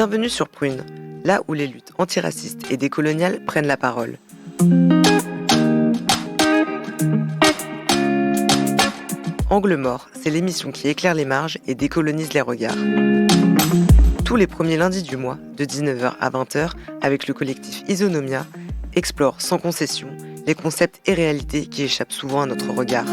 Bienvenue sur Prune, là où les luttes antiracistes et décoloniales prennent la parole. Angle mort, c'est l'émission qui éclaire les marges et décolonise les regards. Tous les premiers lundis du mois, de 19h à 20h, avec le collectif Isonomia, explore sans concession les concepts et réalités qui échappent souvent à notre regard.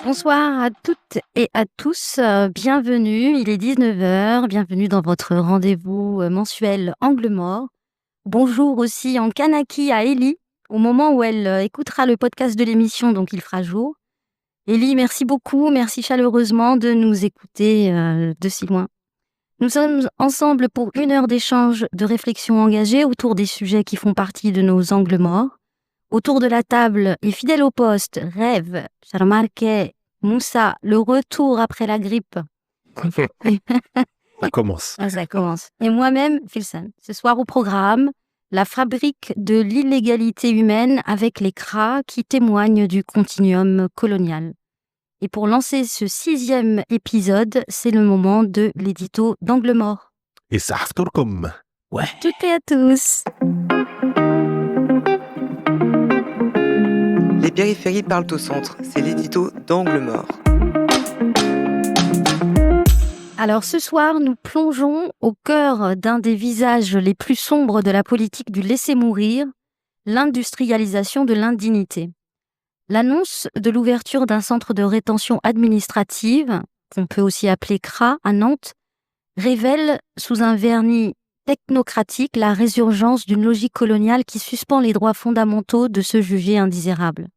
Bonsoir à toutes et à tous, bienvenue, il est 19h, bienvenue dans votre rendez-vous mensuel Angle mort. Bonjour aussi en Kanaki à Ellie, au moment où elle écoutera le podcast de l'émission, donc il fera jour. Ellie, merci beaucoup, merci chaleureusement de nous écouter de si loin. Nous sommes ensemble pour 1 heure d'échange, de réflexion engagée autour des sujets qui font partie de nos angles morts. Autour de la table et fidèle au poste, Rêve, Charmarke, Moussa, le retour après la grippe. Ça commence. Ça commence. Et moi-même, Filsan. Ce soir au programme, la fabrique de l'illégalité humaine avec les CRA qui témoignent du continuum colonial. Et pour lancer ce 6e épisode, c'est le moment de l'édito d'Angle mort. Et ça comme. Ouais. Toutes et à tous. Les périphéries parlent au centre, c'est l'édito d'Angle mort. Alors ce soir, nous plongeons au cœur d'un des visages les plus sombres de la politique du laisser mourir, l'industrialisation de l'indignité. L'annonce de l'ouverture d'un centre de rétention administrative, qu'on peut aussi appeler CRA, à Nantes, révèle sous un vernis technocratique la résurgence d'une logique coloniale qui suspend les droits fondamentaux de se juger indésirables.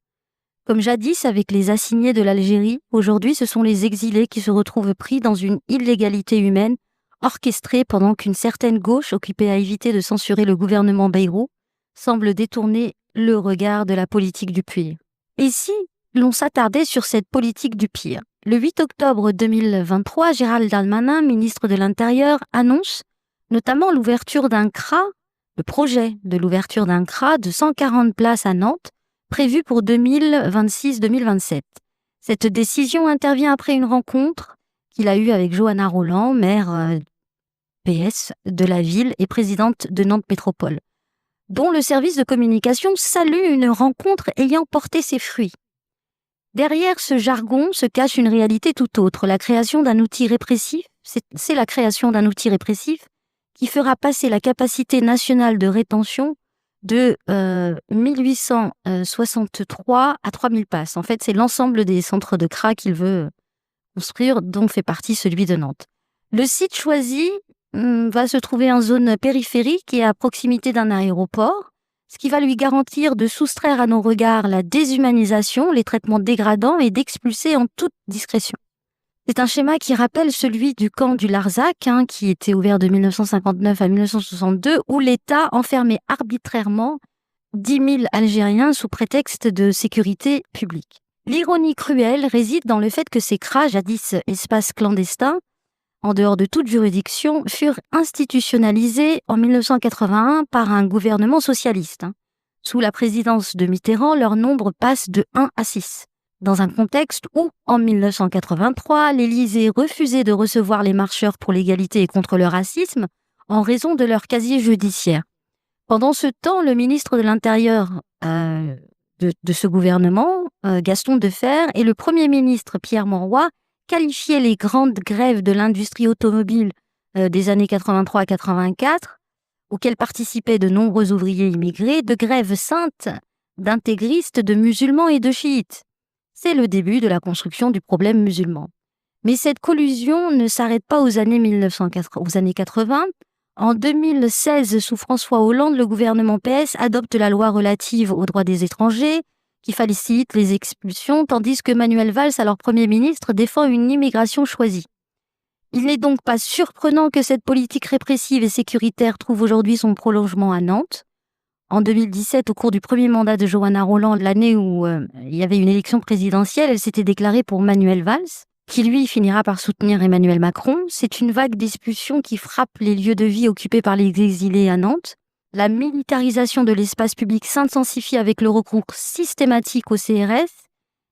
Comme jadis avec les assignés de l'Algérie, aujourd'hui ce sont les exilés qui se retrouvent pris dans une illégalité humaine orchestrée pendant qu'une certaine gauche, occupée à éviter de censurer le gouvernement Bayrou, semble détourner le regard de la politique du pire. Et si l'on s'attardait sur cette politique du pire, le 8 octobre 2023, Gérald Darmanin, ministre de l'Intérieur, annonce notamment l'ouverture d'un CRA, le projet de l'ouverture d'un CRA de 140 places à Nantes, prévu pour 2026-2027. Cette décision intervient après une rencontre qu'il a eue avec Johanna Roland, maire PS de la ville et présidente de Nantes Métropole, dont le service de communication salue une rencontre ayant porté ses fruits. Derrière ce jargon se cache une réalité tout autre, la création d'un outil répressif, c'est la création d'un outil répressif qui fera passer la capacité nationale de rétention de 1863 à 3000 places. En fait, c'est l'ensemble des centres de CRA qu'il veut construire, dont fait partie celui de Nantes. Le site choisi va se trouver en zone périphérique et à proximité d'un aéroport, ce qui va lui garantir de soustraire à nos regards la déshumanisation, les traitements dégradants et d'expulser en toute discrétion. C'est un schéma qui rappelle celui du camp du Larzac, qui était ouvert de 1959 à 1962, où l'État enfermait arbitrairement 10 000 Algériens sous prétexte de sécurité publique. L'ironie cruelle réside dans le fait que ces CRA, jadis espaces clandestins, en dehors de toute juridiction, furent institutionnalisés en 1981 par un gouvernement socialiste. Sous la présidence de Mitterrand, leur nombre passe de 1 à 6. Dans un contexte où, en 1983, l'Élysée refusait de recevoir les marcheurs pour l'égalité et contre le racisme en raison de leur casier judiciaire. Pendant ce temps, le ministre de l'Intérieur de ce gouvernement, Gaston Defferre, et le Premier ministre Pierre Mauroy qualifiaient les grandes grèves de l'industrie automobile des années 83 à 84, auxquelles participaient de nombreux ouvriers immigrés, de grèves saintes d'intégristes, de musulmans et de chiites. C'est le début de la construction du problème musulman. Mais cette collusion ne s'arrête pas aux années 80. En 2016, sous François Hollande, le gouvernement PS adopte la loi relative aux droits des étrangers, qui facilite les expulsions, tandis que Manuel Valls, alors Premier ministre, défend une immigration choisie. Il n'est donc pas surprenant que cette politique répressive et sécuritaire trouve aujourd'hui son prolongement à Nantes. En 2017, au cours du premier mandat de Johanna Roland, l'année où il y avait une élection présidentielle, elle s'était déclarée pour Manuel Valls, qui lui finira par soutenir Emmanuel Macron. C'est une vague d'expulsion qui frappe les lieux de vie occupés par les exilés à Nantes. La militarisation de l'espace public s'intensifie avec le recours systématique au CRS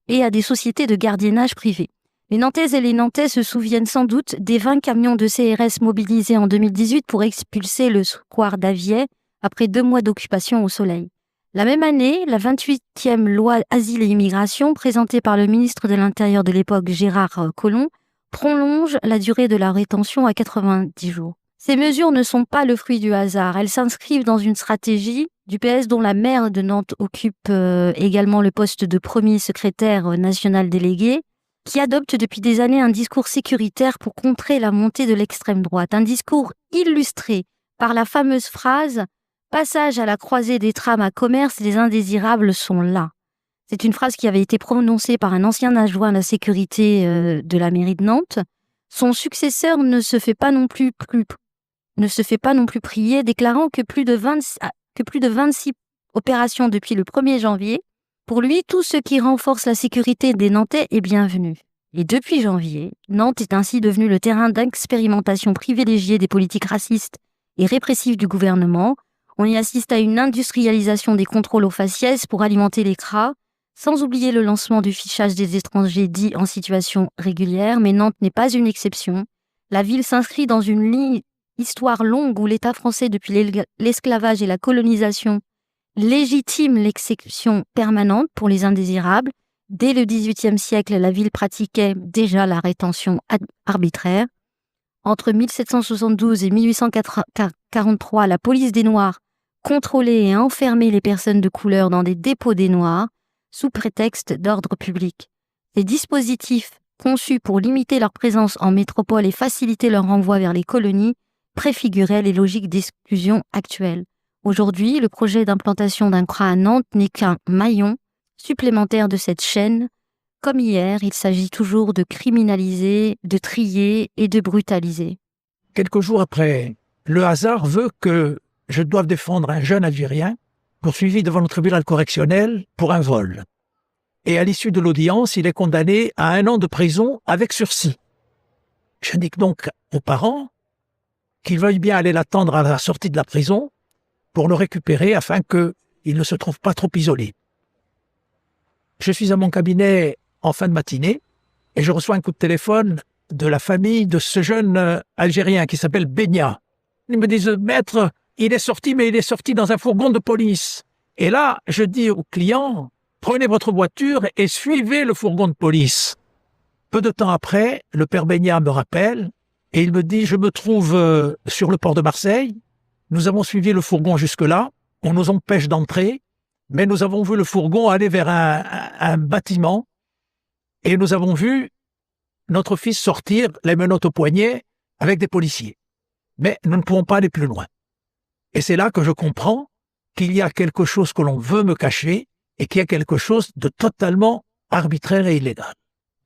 et à des sociétés de gardiennage privées. Les Nantaises et les Nantais se souviennent sans doute des 20 camions de CRS mobilisés en 2018 pour expulser le square d'Avier après 2 mois d'occupation au soleil. La même année, la 28e loi Asile et Immigration, présentée par le ministre de l'Intérieur de l'époque Gérard Collomb, prolonge la durée de la rétention à 90 jours. Ces mesures ne sont pas le fruit du hasard. Elles s'inscrivent dans une stratégie du PS dont la maire de Nantes occupe également le poste de premier secrétaire national délégué, qui adopte depuis des années un discours sécuritaire pour contrer la montée de l'extrême droite. Un discours illustré par la fameuse phrase « Passage à la croisée des trams à commerce, les indésirables sont là ». C'est une phrase qui avait été prononcée par un ancien adjoint à la sécurité de la mairie de Nantes. Son successeur ne se fait pas non plus prier, déclarant que plus de 26 opérations depuis le 1er janvier. Pour lui, tout ce qui renforce la sécurité des Nantais est bienvenu. Et depuis janvier, Nantes est ainsi devenu le terrain d'expérimentation privilégié des politiques racistes et répressives du gouvernement. On y assiste à une industrialisation des contrôles aux faciès pour alimenter les CRA, sans oublier le lancement du fichage des étrangers dits en situation régulière, mais Nantes n'est pas une exception. La ville s'inscrit dans une histoire longue où l'État français, depuis l'esclavage et la colonisation, légitime l'exception permanente pour les indésirables. Dès le XVIIIe siècle, la ville pratiquait déjà la rétention arbitraire. Entre 1772 et 1843, la police des Noirs contrôlait et enfermait les personnes de couleur dans des dépôts des Noirs sous prétexte d'ordre public. Ces dispositifs, conçus pour limiter leur présence en métropole et faciliter leur renvoi vers les colonies, préfiguraient les logiques d'exclusion actuelles. Aujourd'hui, le projet d'implantation d'un CRA à Nantes n'est qu'un maillon supplémentaire de cette chaîne. Comme hier, il s'agit toujours de criminaliser, de trier et de brutaliser. Quelques jours après, le hasard veut que je doive défendre un jeune Algérien poursuivi devant le tribunal correctionnel pour un vol. Et à l'issue de l'audience, il est condamné à 1 an de prison avec sursis. J'indique donc aux parents qu'ils veuillent bien aller l'attendre à la sortie de la prison pour le récupérer afin qu'il ne se trouve pas trop isolé. Je suis à mon cabinet en fin de matinée et je reçois un coup de téléphone de la famille de ce jeune Algérien qui s'appelle Benia. Ils me disent « Maître, il est sorti, mais il est sorti dans un fourgon de police. » Et là, je dis au client « Prenez votre voiture et suivez le fourgon de police. » Peu de temps après, le père Benia me rappelle et il me dit « Je me trouve sur le port de Marseille. Nous avons suivi le fourgon jusque-là. On nous empêche d'entrer, mais nous avons vu le fourgon aller vers un bâtiment et nous avons vu notre fils sortir les menottes au poignet avec des policiers. Mais nous ne pouvons pas aller plus loin. » Et c'est là que je comprends qu'il y a quelque chose que l'on veut me cacher et qu'il y a quelque chose de totalement arbitraire et illégal.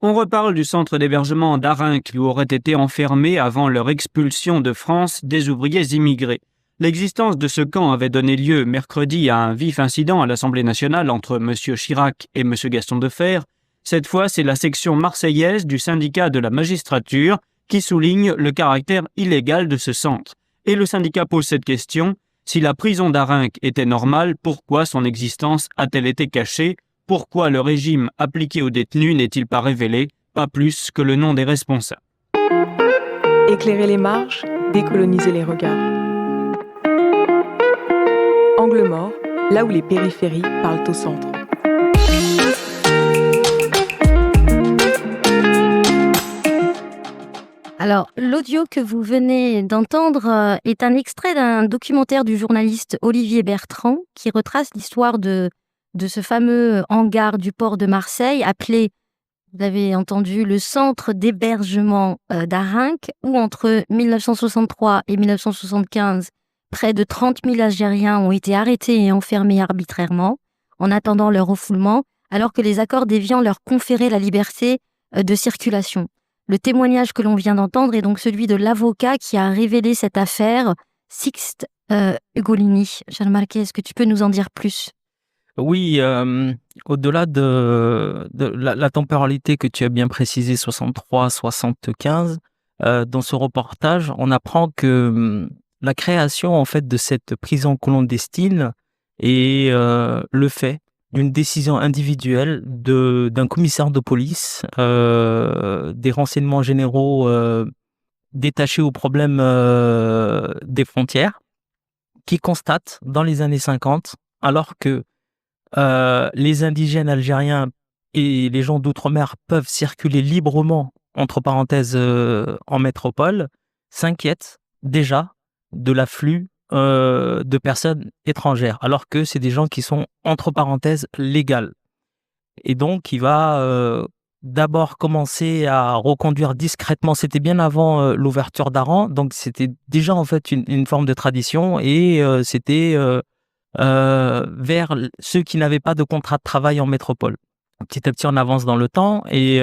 On reparle du centre d'hébergement d'Arinques où auraient été enfermés avant leur expulsion de France des ouvriers immigrés. L'existence de ce camp avait donné lieu mercredi à un vif incident à l'Assemblée nationale entre M. Chirac et M. Gaston Defferre. Cette fois, c'est la section marseillaise du syndicat de la magistrature qui souligne le caractère illégal de ce centre. Et le syndicat pose cette question: si la prison d'Arinques était normale, pourquoi son existence a-t-elle été cachée? Pourquoi le régime appliqué aux détenus n'est-il pas révélé, pas plus que le nom des responsables? Éclairer les marges, décoloniser les regards. Angle mort, là où les périphéries parlent au centre. Alors, l'audio que vous venez d'entendre est un extrait d'un documentaire du journaliste Olivier Bertrand qui retrace l'histoire de ce fameux hangar du port de Marseille appelé, vous avez entendu, le centre d'hébergement d'Arinques, où entre 1963 et 1975, près de 30 000 Algériens ont été arrêtés et enfermés arbitrairement en attendant leur refoulement, alors que les accords d'Évian leur conféraient la liberté de circulation. Le témoignage que l'on vient d'entendre est donc celui de l'avocat qui a révélé cette affaire, Sixte Ugolini. Jean-Marc, est-ce que tu peux nous en dire plus? Oui, au-delà de la temporalité que tu as bien précisée, 63-75, dans ce reportage, on apprend que la création en fait de cette prison clandestine est le fait d'une décision individuelle d'un commissaire de police, des renseignements généraux détachés au problème des frontières, qui constate dans les années 50, alors que les indigènes algériens et les gens d'outre-mer peuvent circuler librement, entre parenthèses, en métropole, s'inquiètent déjà de l'afflux de personnes étrangères, alors que c'est des gens qui sont, entre parenthèses, légales. Et donc, il va d'abord commencer à reconduire discrètement. C'était bien avant l'ouverture d'Aran, donc c'était déjà en fait une forme de tradition, et c'était vers ceux qui n'avaient pas de contrat de travail en métropole. Petit à petit, on avance dans le temps, et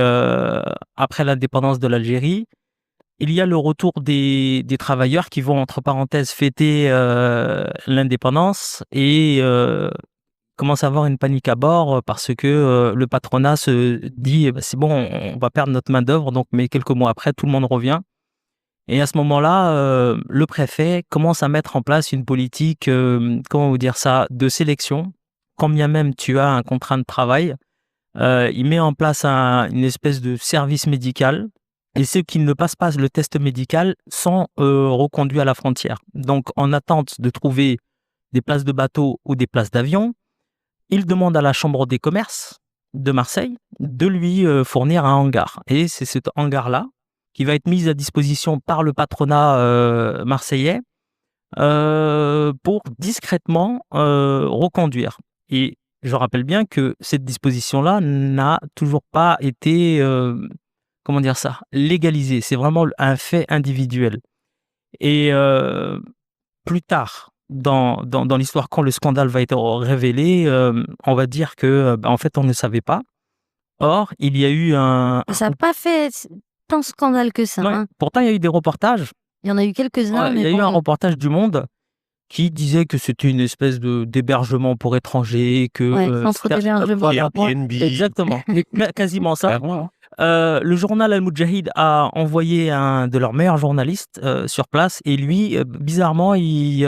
après l'indépendance de l'Algérie, il y a le retour des travailleurs qui vont, entre parenthèses, fêter l'indépendance, et commence à avoir une panique à bord parce que le patronat se dit c'est bon, on va perdre notre main-d'œuvre, donc, mais quelques mois après, tout le monde revient. Et à ce moment-là, le préfet commence à mettre en place une politique, comment vous dire ça, de sélection. Quand bien même tu as un contrat de travail, il met en place une espèce de service médical, et ceux qui ne passent pas le test médical sont reconduits à la frontière. Donc, en attente de trouver des places de bateau ou des places d'avion, il demande à la Chambre des commerces de Marseille de lui fournir un hangar. Et c'est cet hangar-là qui va être mis à disposition par le patronat marseillais pour discrètement reconduire. Et je rappelle bien que cette disposition-là n'a toujours pas été, comment dire ça, légalisée. C'est vraiment un fait individuel. Et plus tard, dans l'histoire, quand le scandale va être révélé, on va dire que en fait, on ne savait pas. Or, il y a eu Ça n'a pas fait tant de scandale que ça. Ouais. Hein. Pourtant, il y a eu des reportages. Il y en a eu quelques-uns. Il y a eu un reportage du Monde qui disait que c'était une espèce d'hébergement pour étrangers, que centre d'hébergement. Airbnb. Exactement, quasiment ça. Le journal Al-Moudjahid a envoyé un de leurs meilleurs journalistes sur place, et lui, bizarrement, il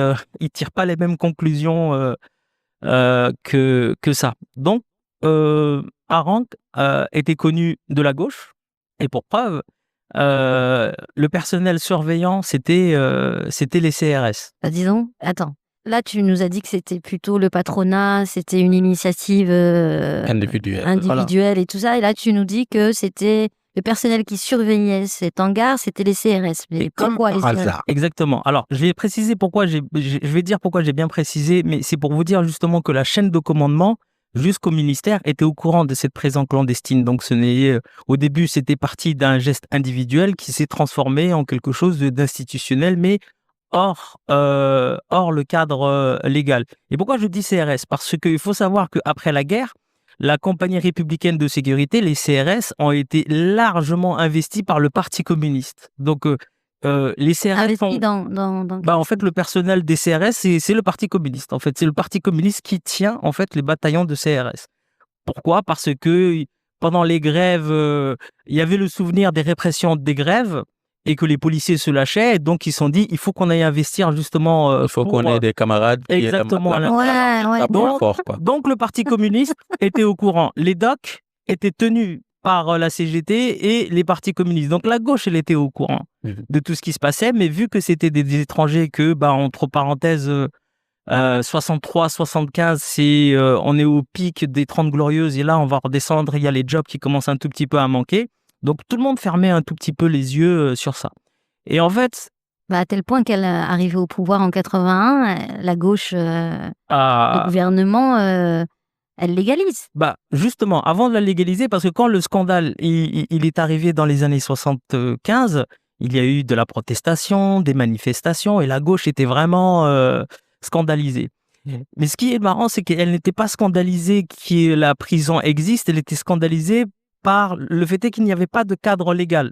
tire pas les mêmes conclusions que ça. Donc, Arank était connu de la gauche, et pour preuve, le personnel surveillant, c'était les CRS. Bah, disons, attends. Là, tu nous as dit que c'était plutôt le patronat, c'était une initiative individuelle et tout ça. Et là, tu nous dis que c'était le personnel qui surveillait cet hangar, c'était les CRS. Mais pourquoi les CRS ? Exactement. Alors, je vais préciser pourquoi je vais dire pourquoi j'ai bien précisé, mais c'est pour vous dire justement que la chaîne de commandement jusqu'au ministère était au courant de cette présence clandestine. Donc, au début, c'était parti d'un geste individuel qui s'est transformé en quelque chose d'institutionnel, mais hors le cadre légal. Et pourquoi je dis CRS ? Parce qu'il faut savoir qu'après la guerre, la compagnie républicaine de sécurité, les CRS, ont été largement investis par le Parti communiste. Donc, les CRS sont... en fait, le personnel des CRS, c'est le Parti communiste. En fait, c'est le Parti communiste qui tient en fait les bataillons de CRS. Pourquoi ? Parce que pendant les grèves, il y avait le souvenir des répressions des grèves, et que les policiers se lâchaient, et donc ils se sont dit, il faut qu'on aille investir justement... il faut qu'on ait des camarades qui exactement. Donc le Parti communiste était au courant. Les docs étaient tenus par la CGT et les partis communistes. Donc la gauche, elle était au courant de tout ce qui se passait, mais vu que c'était des étrangers, que, entre parenthèses, 63, 75, on est au pic des 30 glorieuses, et là, on va redescendre, il y a les jobs qui commencent un tout petit peu à manquer. Donc, tout le monde fermait un tout petit peu les yeux sur ça. Et en fait... à tel point qu'elle est arrivée au pouvoir en 81, la gauche, le gouvernement, elle légalise. Justement, avant de la légaliser, parce que quand le scandale il est arrivé dans les années 75, il y a eu de la protestation, des manifestations, et la gauche était vraiment scandalisée. Mais ce qui est marrant, c'est qu'elle n'était pas scandalisée que la prison existe, elle était scandalisée par le fait qu'il n'y avait pas de cadre légal.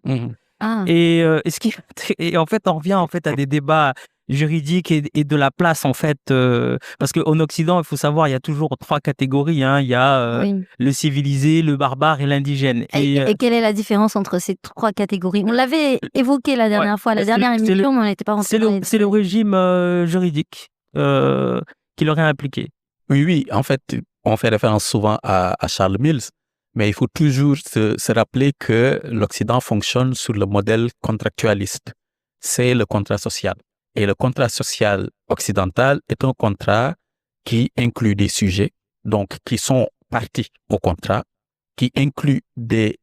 Et en fait, on revient à des débats juridique et de la place en fait. Parce qu'en Occident, il faut savoir, il y a toujours 3 catégories. Hein. Il y a Oui. le civilisé, le barbare et l'indigène. Et quelle est la différence entre ces 3 catégories? On l'avait évoqué la dernière fois, la dernière émission, mais on n'était pas rentré dans les c'est le régime juridique qui leur est impliqué. Oui, en fait, on fait référence souvent à Charles Mills, mais il faut toujours se rappeler que l'Occident fonctionne sur le modèle contractualiste. C'est le contrat social. Et le contrat social occidental est un contrat qui inclut des sujets, donc qui sont partis au contrat, qui inclut des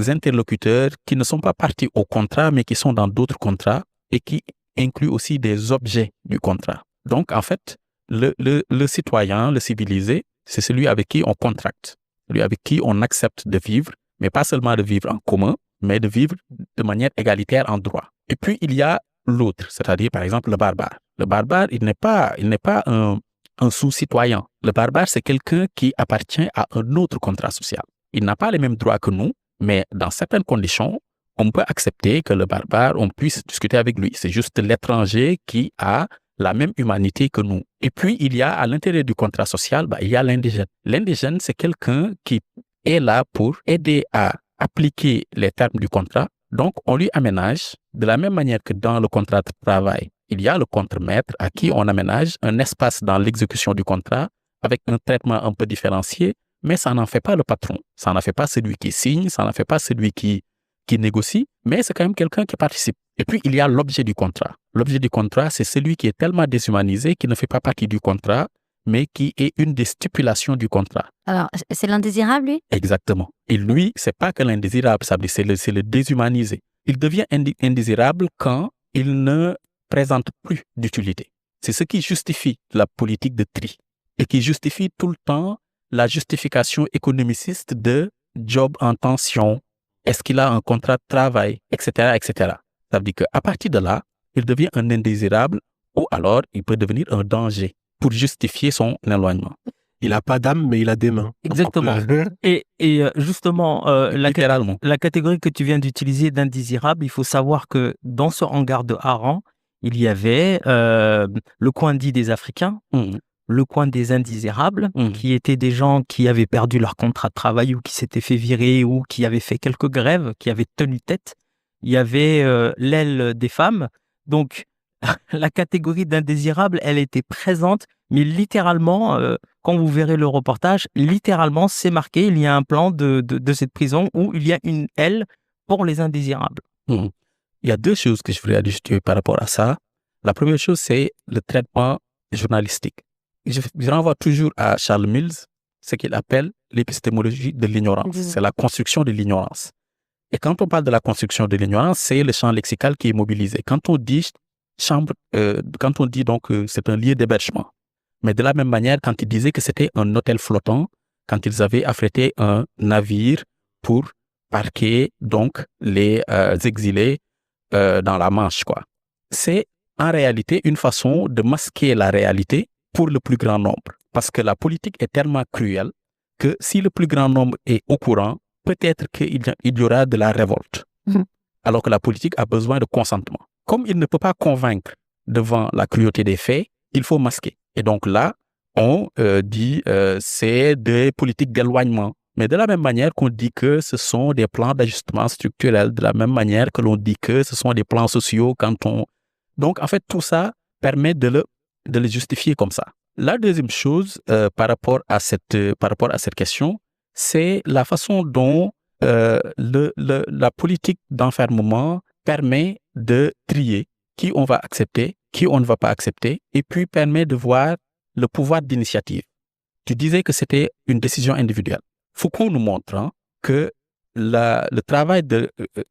interlocuteurs qui ne sont pas partis au contrat, mais qui sont dans d'autres contrats et qui inclut aussi des objets du contrat. Donc, en fait, le citoyen, le civilisé, c'est celui avec qui on contracte, celui avec qui on accepte de vivre, mais pas seulement de vivre en commun, mais de vivre de manière égalitaire en droit. Et puis, il y a l'autre, c'est-à-dire, par exemple, le barbare. Le barbare, il n'est pas un sous-citoyen. Le barbare, c'est quelqu'un qui appartient à un autre contrat social. Il n'a pas les mêmes droits que nous, mais dans certaines conditions, on peut accepter que le barbare, on puisse discuter avec lui. C'est juste l'étranger qui a la même humanité que nous. Et puis, il y a à l'intérieur du contrat social, il y a l'indigène. L'indigène, c'est quelqu'un qui est là pour aider à appliquer les termes du contrat. Donc, on lui aménage de la même manière que dans le contrat de travail. Il y a le contremaître à qui on aménage un espace dans l'exécution du contrat avec un traitement un peu différencié, mais ça n'en fait pas le patron. Ça n'en fait pas celui qui signe, ça n'en fait pas celui qui négocie, mais c'est quand même quelqu'un qui participe. Et puis, il y a l'objet du contrat. L'objet du contrat, c'est celui qui est tellement déshumanisé qu'il ne fait pas partie du contrat, mais qui est une des stipulations du contrat. Alors, c'est l'indésirable, lui? Exactement. Et lui, c'est pas que l'indésirable, c'est le déshumanisé. Il devient indésirable quand il ne présente plus d'utilité. C'est ce qui justifie la politique de tri et qui justifie tout le temps la justification économiciste de job en tension. Est-ce qu'il a un contrat de travail, etc., etc. Ça veut dire qu'à partir de là, il devient un indésirable ou alors il peut devenir un danger pour justifier son éloignement. Il n'a pas d'âme, mais il a des mains. Exactement. Et justement, littéralement. La catégorie que tu viens d'utiliser d'indésirable, il faut savoir que dans ce hangar de Haran, il y avait le coin dit des Africains, le coin des indésirables, qui étaient des gens qui avaient perdu leur contrat de travail ou qui s'étaient fait virer ou qui avaient fait quelques grèves, qui avaient tenu tête. Il y avait l'aile des femmes. Donc, la catégorie d'indésirables, elle était présente, mais littéralement, quand vous verrez le reportage, littéralement, c'est marqué, il y a un plan de cette prison où il y a une aile pour les indésirables. Il y a 2 choses que je voulais ajouter par rapport à ça. La première chose, c'est le traitement journalistique. Je renvoie toujours à Charles Mills, ce qu'il appelle l'épistémologie de l'ignorance. C'est la construction de l'ignorance. Et quand on parle de la construction de l'ignorance, c'est le champ lexical qui est mobilisé. Quand on dit donc c'est un lieu d'hébergement. Mais de la même manière, quand ils disaient que c'était un hôtel flottant, quand ils avaient affrété un navire pour parquer donc les exilés dans la Manche, quoi. C'est en réalité une façon de masquer la réalité pour le plus grand nombre. Parce que la politique est tellement cruelle que si le plus grand nombre est au courant, peut-être qu'il y aura de la révolte. Alors que la politique a besoin de consentement. Comme il ne peut pas convaincre devant la cruauté des faits, il faut masquer. Et donc là, on dit c'est des politiques d'éloignement. Mais de la même manière qu'on dit que ce sont des plans d'ajustement structurel, de la même manière que l'on dit que ce sont des plans sociaux quand on... Donc, en fait, tout ça permet de le justifier comme ça. La deuxième chose par rapport à cette question, c'est la façon dont la politique d'enfermement permet de trier qui on va accepter, qui on ne va pas accepter, et puis permet de voir le pouvoir d'initiative. Tu disais que c'était une décision individuelle. Foucault nous montre que le travail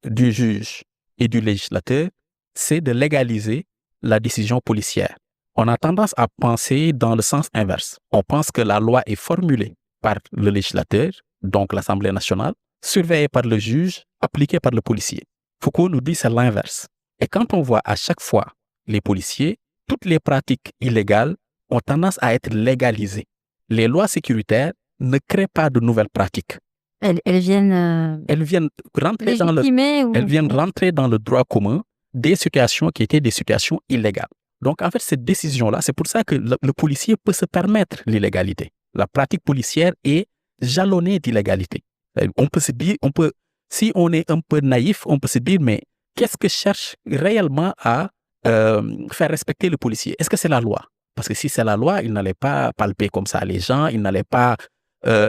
du juge et du législateur, c'est de légaliser la décision policière. On a tendance à penser dans le sens inverse. On pense que la loi est formulée par le législateur, donc l'Assemblée nationale, surveillée par le juge, appliquée par le policier. Foucault nous dit que c'est l'inverse. Et quand on voit à chaque fois les policiers, toutes les pratiques illégales ont tendance à être légalisées. Les lois sécuritaires ne créent pas de nouvelles pratiques. Elles viennent rentrer dans le droit commun des situations qui étaient des situations illégales. Donc, en fait, cette décision-là, c'est pour ça que le policier peut se permettre l'illégalité. La pratique policière est jalonnée d'illégalité. On peut se dire, si on est un peu naïf, on peut se dire, mais qu'est-ce que cherche réellement à faire respecter le policier? Est-ce que c'est la loi? Parce que si c'est la loi, il n'allait pas palper comme ça les gens, il n'allait pas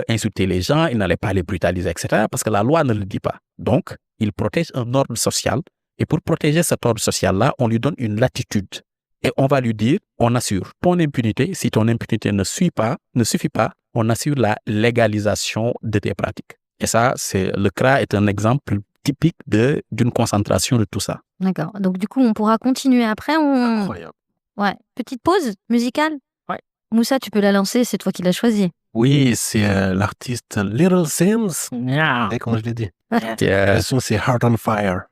insulter les gens, il n'allait pas les brutaliser, etc. Parce que la loi ne le dit pas. Donc, il protège un ordre social. Et pour protéger cet ordre social-là, on lui donne une latitude. Et on va lui dire, on assure ton impunité. Si ton impunité ne suffit pas, on assure la légalisation de tes pratiques. Et ça, le CRA est un exemple typique d'une concentration de tout ça. D'accord. Donc, du coup, on pourra continuer après. Incroyable. Ouais. Petite pause musicale? Ouais. Moussa, tu peux la lancer, c'est toi qui l'as choisie. Oui, c'est l'artiste Little Sims. Et comment je l'ai dit? La chanson, c'est Heart on Fire.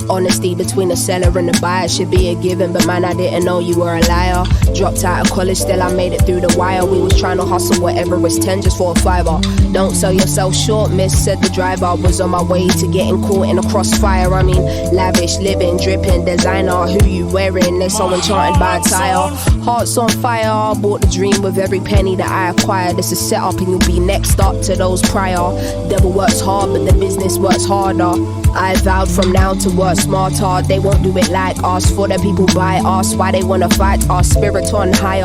Honesty between the seller and the buyer should be a given, but man, I didn't know you were a liar. Dropped out of college, still I made it through the wire. We was trying to hustle whatever is 10 just for a fiver. Don't sell yourself short, miss, said the driver. Was on my way to getting caught in a crossfire. I mean, lavish, living, dripping, designer. Who you wearing? They so enchanted by attire. Hearts on fire, bought the dream with every penny that I acquired. This is set up and you'll be next up to those prior. Devil works hard, but the business works harder. I vowed from now to work smarter. They won't do it like us. For the people by us, why they wanna fight us? Spirit on higher.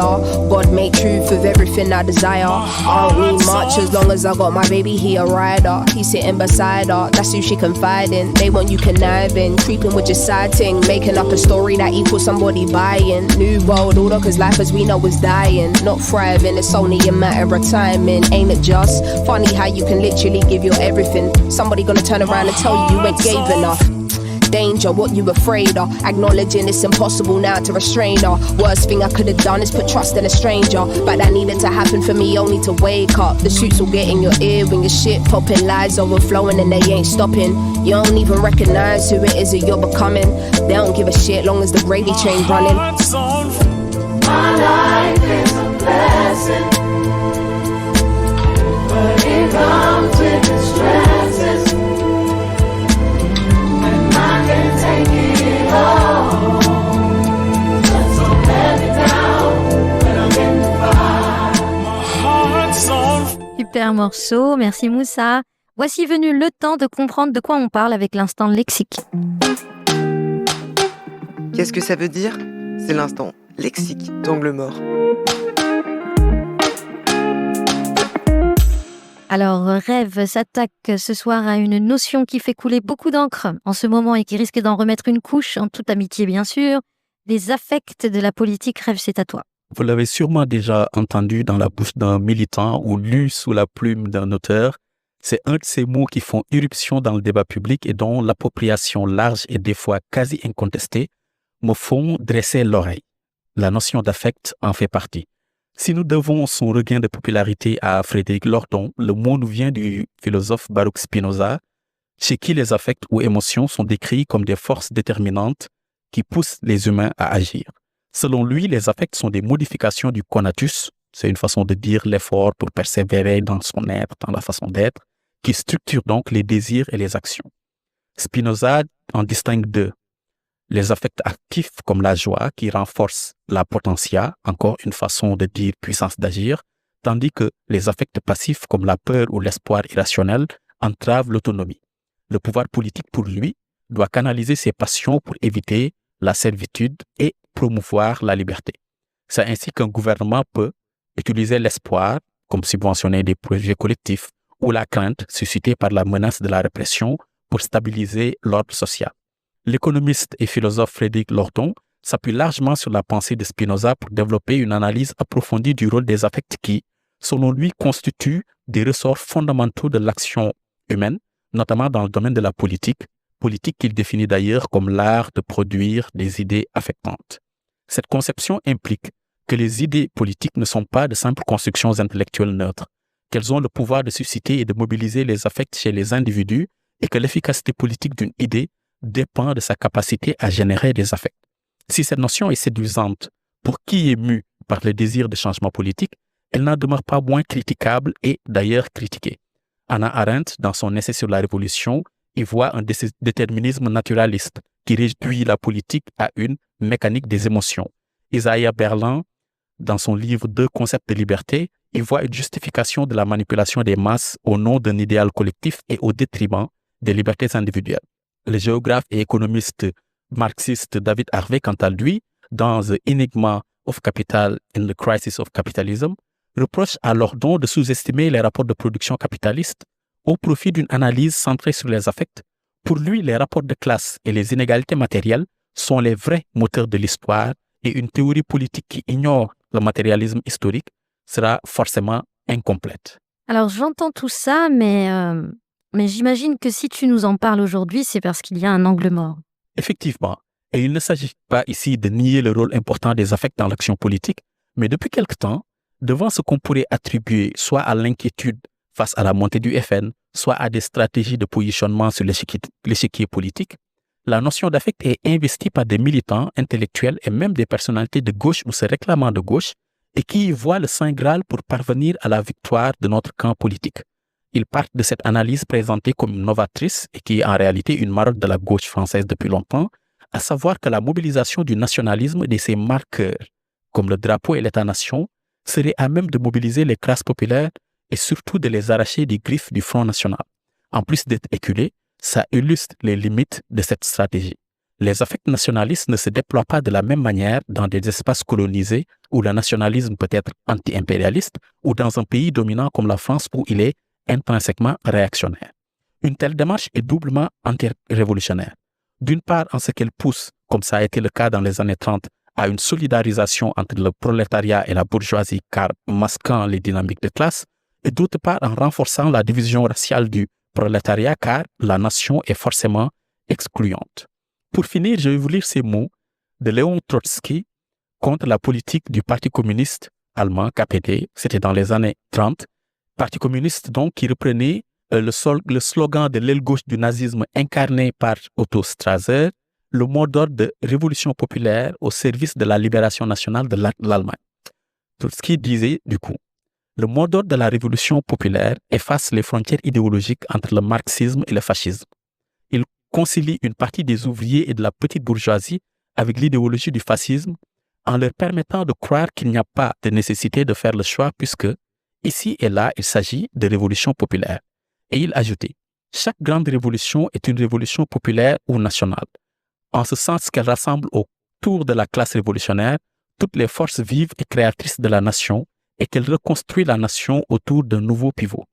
God made truth of everything I desire. I don't need much as long as I got my baby. He a rider. He's sitting beside her. That's who she confide in. They want you conniving, creeping with your side ting, making up a story that equals somebody buying. New world order, cause life as we know is dying, not thriving. It's only a matter of timing. Ain't it just funny how you can literally give your everything? Somebody gonna turn around and tell you ain't gave enough. Danger, what you afraid of? Acknowledging it's impossible now to restrain her. Worst thing I could have done is put trust in a stranger, but that needed to happen for me only to wake up. The shoots will get in your ear when your shit popping, lies overflowing and they ain't stopping. You don't even recognize who it is that you're becoming. They don't give a shit long as the gravy train running. My life is a blessing, but it comes with its stresses. Take it all. So let me down when I'm in the fire. My heart's on. Super morceau, merci Moussa. Voici venu le temps de comprendre de quoi on parle avec l'instant lexique. Qu'est-ce que ça veut dire? C'est l'instant lexique d'Angle Mort. Alors, Rêve s'attaque ce soir à une notion qui fait couler beaucoup d'encre en ce moment et qui risque d'en remettre une couche, en toute amitié bien sûr. Les affects de la politique. Rêve, c'est à toi. Vous l'avez sûrement déjà entendu dans la bouche d'un militant ou lu sous la plume d'un auteur. C'est un de ces mots qui font irruption dans le débat public et dont l'appropriation large et des fois quasi incontestée me font dresser l'oreille. La notion d'affect en fait partie. Si nous devons son regain de popularité à Frédéric Lordon, le mot nous vient du philosophe Baruch Spinoza, chez qui les affects ou émotions sont décrits comme des forces déterminantes qui poussent les humains à agir. Selon lui, les affects sont des modifications du conatus, c'est une façon de dire l'effort pour persévérer dans son être, dans la façon d'être, qui structure donc les désirs et les actions. Spinoza en distingue deux. Les affects actifs comme la joie qui renforcent la potentia, encore une façon de dire puissance d'agir, tandis que les affects passifs comme la peur ou l'espoir irrationnel entravent l'autonomie. Le pouvoir politique pour lui doit canaliser ses passions pour éviter la servitude et promouvoir la liberté. C'est ainsi qu'un gouvernement peut utiliser l'espoir comme subventionner des projets collectifs ou la crainte suscitée par la menace de la répression pour stabiliser l'ordre social. L'économiste et philosophe Frédéric Lordon s'appuie largement sur la pensée de Spinoza pour développer une analyse approfondie du rôle des affects qui, selon lui, constituent des ressorts fondamentaux de l'action humaine, notamment dans le domaine de la politique qu'il définit d'ailleurs comme l'art de produire des idées affectantes. Cette conception implique que les idées politiques ne sont pas de simples constructions intellectuelles neutres, qu'elles ont le pouvoir de susciter et de mobiliser les affects chez les individus et que l'efficacité politique d'une idée dépend de sa capacité à générer des affects. Si cette notion est séduisante pour qui est mu par le désir de changement politique, elle n'en demeure pas moins critiquable et d'ailleurs critiquée. Hannah Arendt, dans son essai sur la Révolution, y voit un déterminisme naturaliste qui réduit la politique à une mécanique des émotions. Isaiah Berlin, dans son livre Deux concepts de liberté, y voit une justification de la manipulation des masses au nom d'un idéal collectif et au détriment des libertés individuelles. Le géographe et économiste marxiste David Harvey, quant à lui, dans The Enigma of Capital and the Crisis of Capitalism, reproche à Lordon de sous-estimer les rapports de production capitalistes au profit d'une analyse centrée sur les affects. Pour lui, les rapports de classe et les inégalités matérielles sont les vrais moteurs de l'histoire et une théorie politique qui ignore le matérialisme historique sera forcément incomplète. Alors j'entends tout ça, mais j'imagine que si tu nous en parles aujourd'hui, c'est parce qu'il y a un angle mort. Effectivement, et il ne s'agit pas ici de nier le rôle important des affects dans l'action politique, mais depuis quelque temps, devant ce qu'on pourrait attribuer soit à l'inquiétude face à la montée du FN, soit à des stratégies de positionnement sur l'échiquier politique, la notion d'affect est investie par des militants, intellectuels et même des personnalités de gauche ou se réclamant de gauche et qui y voient le Saint Graal pour parvenir à la victoire de notre camp politique. Ils partent de cette analyse présentée comme novatrice et qui est en réalité une marotte de la gauche française depuis longtemps, à savoir que la mobilisation du nationalisme et de ses marqueurs, comme le drapeau et l'État-nation, serait à même de mobiliser les classes populaires et surtout de les arracher des griffes du Front national. En plus d'être éculé, ça illustre les limites de cette stratégie. Les affects nationalistes ne se déploient pas de la même manière dans des espaces colonisés où le nationalisme peut être anti-impérialiste ou dans un pays dominant comme la France où il est intrinsèquement réactionnaire. Une telle démarche est doublement anti-révolutionnaire. D'une part, en ce qu'elle pousse, comme ça a été le cas dans les années 30, à une solidarisation entre le prolétariat et la bourgeoisie, car masquant les dynamiques de classe, et d'autre part en renforçant la division raciale du prolétariat, car la nation est forcément excluante. Pour finir, je vais vous lire ces mots de Léon Trotsky contre la politique du Parti communiste allemand, KPD, c'était dans les années 30, Parti communiste donc qui reprenait le slogan de l'aile gauche du nazisme incarné par Otto Strasser, le mot d'ordre de révolution populaire au service de la libération nationale de l'Allemagne. Trotsky disait du coup, le mot d'ordre de la révolution populaire efface les frontières idéologiques entre le marxisme et le fascisme. Il concilie une partie des ouvriers et de la petite bourgeoisie avec l'idéologie du fascisme en leur permettant de croire qu'il n'y a pas de nécessité de faire le choix puisque, ici et là, il s'agit de révolution populaire. Et il ajoutait, chaque grande révolution est une révolution populaire ou nationale, en ce sens qu'elle rassemble autour de la classe révolutionnaire toutes les forces vives et créatrices de la nation et qu'elle reconstruit la nation autour d'un nouveau pivot.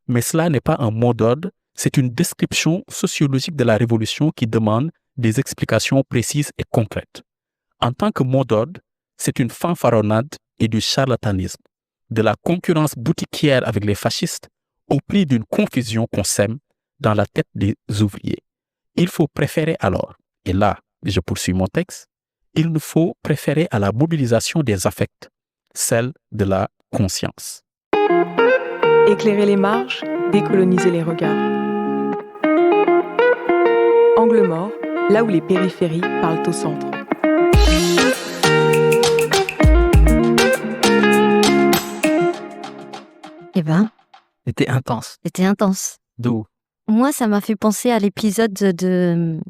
Mais cela n'est pas un mot d'ordre, c'est une description sociologique de la révolution qui demande des explications précises et concrètes. En tant que mot d'ordre, c'est une fanfaronnade et du charlatanisme, de la concurrence boutiquière avec les fascistes au prix d'une confusion qu'on sème dans la tête des ouvriers. Il faut préférer alors, et là je poursuis mon texte, il nous faut préférer à la mobilisation des affects, celle de la conscience. Éclairer les marges, décoloniser les regards. Angle mort, là où les périphéries parlent au centre. Eh ben, C'était intense. c'était intense. D'où? Moi, ça m'a fait penser à l'épisode de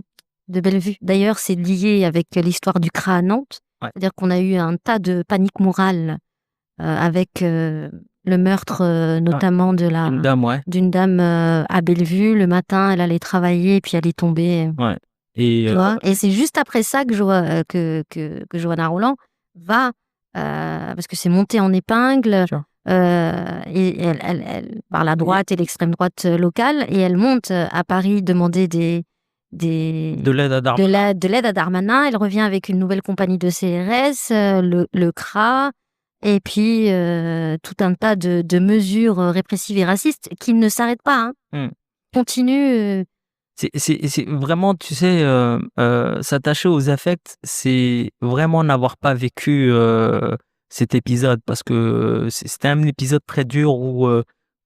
Bellevue. D'ailleurs, c'est lié avec l'histoire du CRA à Nantes. Ouais. C'est-à-dire qu'on a eu un tas de panique morale avec le meurtre notamment Une dame, ouais. d'une dame à Bellevue. Le matin, elle allait travailler et puis elle est tombée. Et Tu vois. Et c'est juste après ça que Johanna Roland va, parce que c'est monté en épingle, Sure. et elle par la droite et l'extrême droite locale, et elle monte à Paris demander de l'aide à Darmanin. de l'aide à Darmanin. Elle revient avec une nouvelle compagnie de CRS, le CRA, et puis tout un tas de mesures répressives et racistes qui ne s'arrêtent pas. Continuent. C'est vraiment, tu sais, s'attacher aux affects, c'est vraiment n'avoir pas vécu cet épisode parce que c'était un épisode très dur où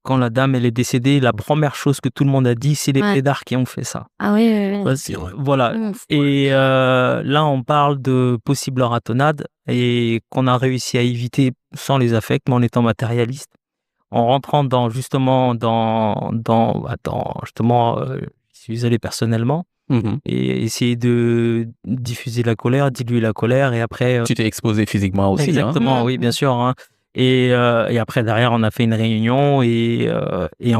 quand la dame elle est décédée, la première chose que tout le monde a dit, c'est les Ouais. plaidards qui ont fait ça. Ah oui, oui, oui. Ouais, C'est vrai. Voilà. Et là, on parle de possible ratonnade et qu'on a réussi à éviter sans les affects, mais en étant matérialiste, en rentrant justement, je suis allé personnellement Mhm. et essayer de diffuser la colère, diluer la colère et après. Tu t'es exposé physiquement aussi, hein. Exactement, oui, bien sûr. Hein. Et après, derrière, on a fait une réunion et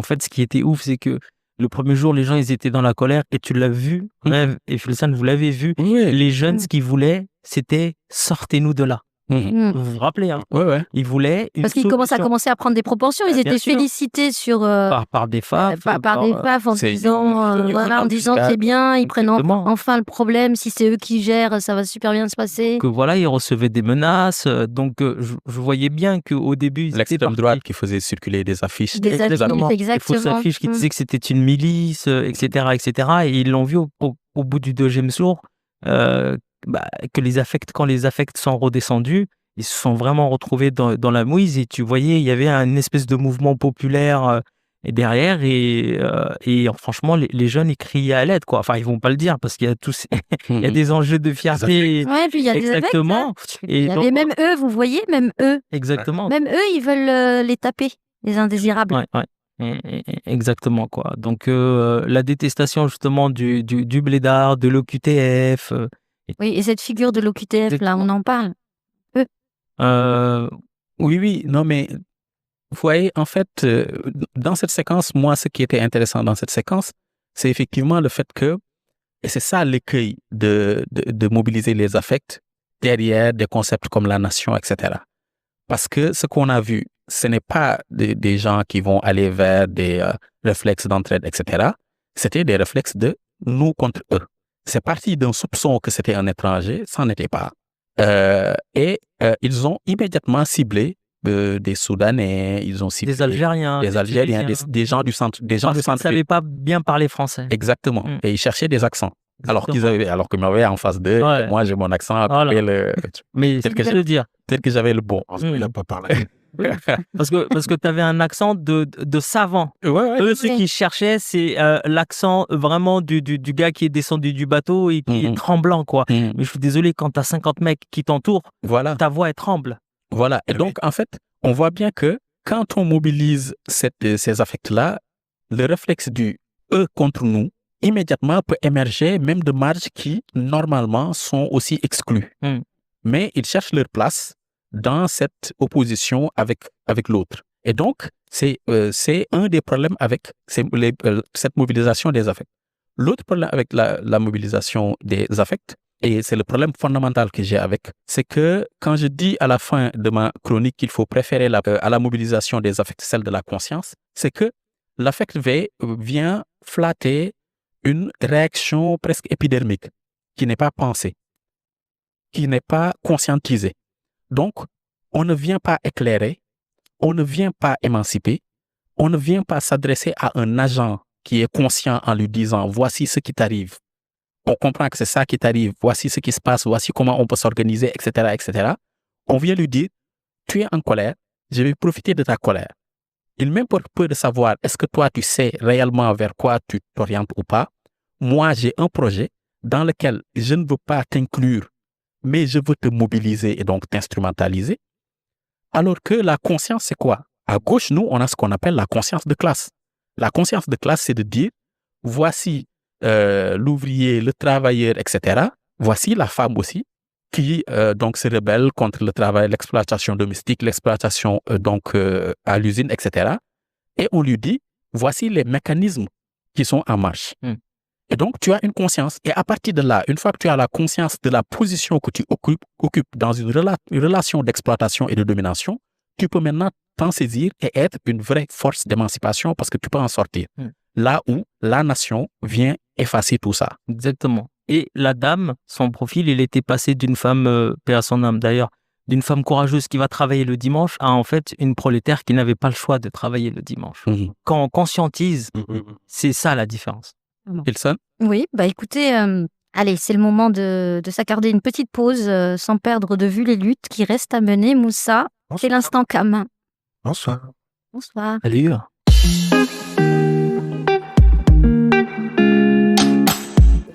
en fait, ce qui était ouf, c'est que le premier jour, les gens, ils étaient dans la colère et tu l'as vu, Rêve et Fulsan, vous l'avez vu. Oui. Les jeunes, ce qu'ils voulaient, c'était sortez-nous de là. Mhm. Vous vous rappelez, hein? Ouais, ouais. Ils voulaient une Parce qu'ils commencent à solution commencer à prendre des proportions. Ils Bien étaient sûr. félicités sur par des faves. par des faves en c'est- disant voilà, en disant jusqu'à- c'est bien, ils prennent Exactement. enfin le problème. Si c'est eux qui gèrent, ça va super bien se passer. Que voilà, ils recevaient des menaces. Donc, je voyais bien qu'au début, ils étaient L'extrême partis. droite qui faisait circuler des affiches. Des affiches, Exactement. Les fausses exactement. affiches qui disaient que c'était une milice, etc., etc. Et ils l'ont vu au bout du deuxième jour, que quand les affects sont redescendus, ils se sont vraiment retrouvés dans la mouise et tu voyais, il y avait une espèce de mouvement populaire et derrière et franchement, les jeunes, ils criaient à l'aide, quoi. Enfin, ils vont pas le dire parce qu'il y a il y a des enjeux de fierté. Ouais, puis il y a des affects. Exactement. Il y donc- avait même eux, vous voyez, même eux, Exactement. ils veulent les taper, les indésirables. Ouais. Exactement, quoi. Donc, la détestation, justement, du blédard, de l'OQTF. Oui, et cette figure de l'OQTF, là, on en parle. Oui, non, mais vous voyez, en fait, dans cette séquence, moi, ce qui était intéressant dans cette séquence, c'est effectivement le fait que, et c'est ça l'écueil de mobiliser les affects derrière des concepts comme la nation, etc. Parce que ce qu'on a vu, ce n'est pas des gens qui vont aller vers des réflexes d'entraide, etc. C'était des réflexes de nous contre eux. C'est parti d'un soupçon que c'était un étranger, ça n'était pas. Et ils ont immédiatement ciblé des Soudanais, ils ont ciblé Des Algériens, des Algériens, Tunisiens. des gens du centre, des gens Parce du qu'ils ne centre. savaient pas bien parler français. Exactement. Et ils cherchaient des accents. Alors qu'ils m'avaient en face d'eux, Ouais. moi j'ai mon accent, Voilà. Mais tel c'est que ce que je veux dire. tel que j'avais le bon. Il n'a pas parlé. Parce que tu avais un accent de savant. Ouais. Eux, ce qu'ils cherchaient, c'est l'accent vraiment du gars qui est descendu du bateau et qui est tremblant, quoi. Mais je suis désolé, quand tu as 50 mecs qui t'entourent, Voilà. ta voix, elle tremble. Voilà. Et donc, en fait, on voit bien que quand on mobilise ces affects-là, le réflexe du eux contre nous, immédiatement peut émerger même de marges qui, normalement, sont aussi exclues. Mais ils cherchent leur place dans cette opposition avec l'autre. Et donc, c'est un des problèmes avec cette mobilisation des affects. L'autre problème avec la mobilisation des affects, et c'est le problème fondamental que j'ai avec, c'est que quand je dis à la fin de ma chronique qu'il faut préférer à la mobilisation des affects celle de la conscience, c'est que l'affect vient flatter une réaction presque épidermique qui n'est pas pensée, qui n'est pas conscientisée. Donc, on ne vient pas éclairer, on ne vient pas émanciper, on ne vient pas s'adresser à un agent qui est conscient en lui disant « voici ce qui t'arrive ». On comprend que c'est ça qui t'arrive, voici ce qui se passe, voici comment on peut s'organiser, etc., etc. On vient lui dire « tu es en colère, je vais profiter de ta colère ». Il m'importe peu de savoir est-ce que toi tu sais réellement vers quoi tu t'orientes ou pas. Moi, j'ai un projet dans lequel je ne veux pas t'inclure, mais je veux te mobiliser et donc t'instrumentaliser. Alors que la conscience, c'est quoi? À gauche, nous, on a ce qu'on appelle la conscience de classe. La conscience de classe, c'est de dire, voici l'ouvrier, le travailleur, etc. Voici la femme aussi, qui donc se rebelle contre le travail, l'exploitation domestique, l'exploitation à l'usine, etc. Et on lui dit, voici les mécanismes qui sont en marche. Et donc, tu as une conscience. Et à partir de là, une fois que tu as la conscience de la position que tu occupes dans une relation d'exploitation et de domination, tu peux maintenant t'en saisir et être une vraie force d'émancipation parce que tu peux en sortir. Là où la nation vient effacer tout ça. Exactement. Et la dame, son profil, il était passé d'une femme, paix à son âme d'ailleurs, d'une femme courageuse qui va travailler le dimanche à en fait une prolétaire qui n'avait pas le choix de travailler le dimanche. Quand on conscientise, c'est ça la différence. Ilson? Oui, bah écoutez, allez, c'est le moment de s'accorder une petite pause sans perdre de vue les luttes qui restent à mener. Moussa, c'est l'instant Cam. Bonsoir. Bonsoir. Salut.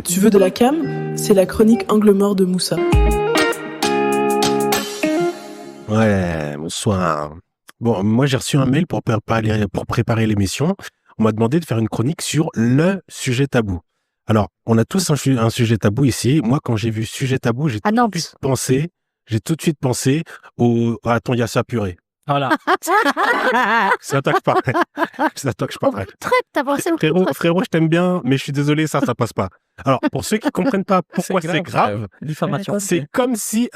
Tu veux de la cam? C'est la chronique Angle mort de Moussa. Ouais, bonsoir. Bon, moi j'ai reçu un mail pour préparer l'émission. On m'a demandé de faire une chronique sur le sujet tabou. Alors, on a tous un sujet tabou ici. Moi, quand j'ai vu sujet tabou, j'ai tout de suite pensé à ton Yassa purée. Voilà. C'est à toi que je parle. C'est à toi que je parle. T'as pensé au Frérot, je t'aime bien, mais je suis désolé, ça passe pas. Alors, pour ceux qui comprennent pas pourquoi c'est grave, diffamation. c'est comme si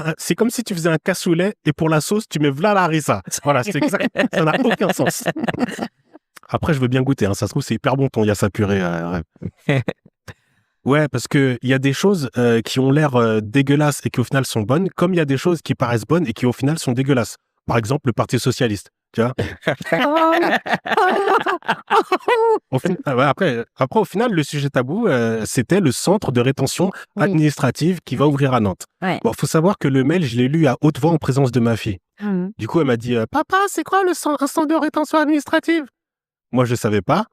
tu faisais un cassoulet et pour la sauce, tu mets v'là la harissa. Voilà, c'est exact. Ça n'a aucun sens. Après, je veux bien goûter. Hein. Ça se trouve, c'est hyper bon ton Yassa purée. Ouais, parce que il y a des choses qui ont l'air dégueulasses et qui au final sont bonnes, comme il y a des choses qui paraissent bonnes et qui au final sont dégueulasses. Par exemple, le Parti socialiste. Tu vois. Après, au final, le sujet tabou, c'était le centre de rétention administrative qui va ouvrir à Nantes. Ouais. Bon, faut savoir que le mail, je l'ai lu à haute voix en présence de ma fille. Du coup, elle m'a dit Papa, c'est quoi un centre de rétention administrative? Moi, je savais pas.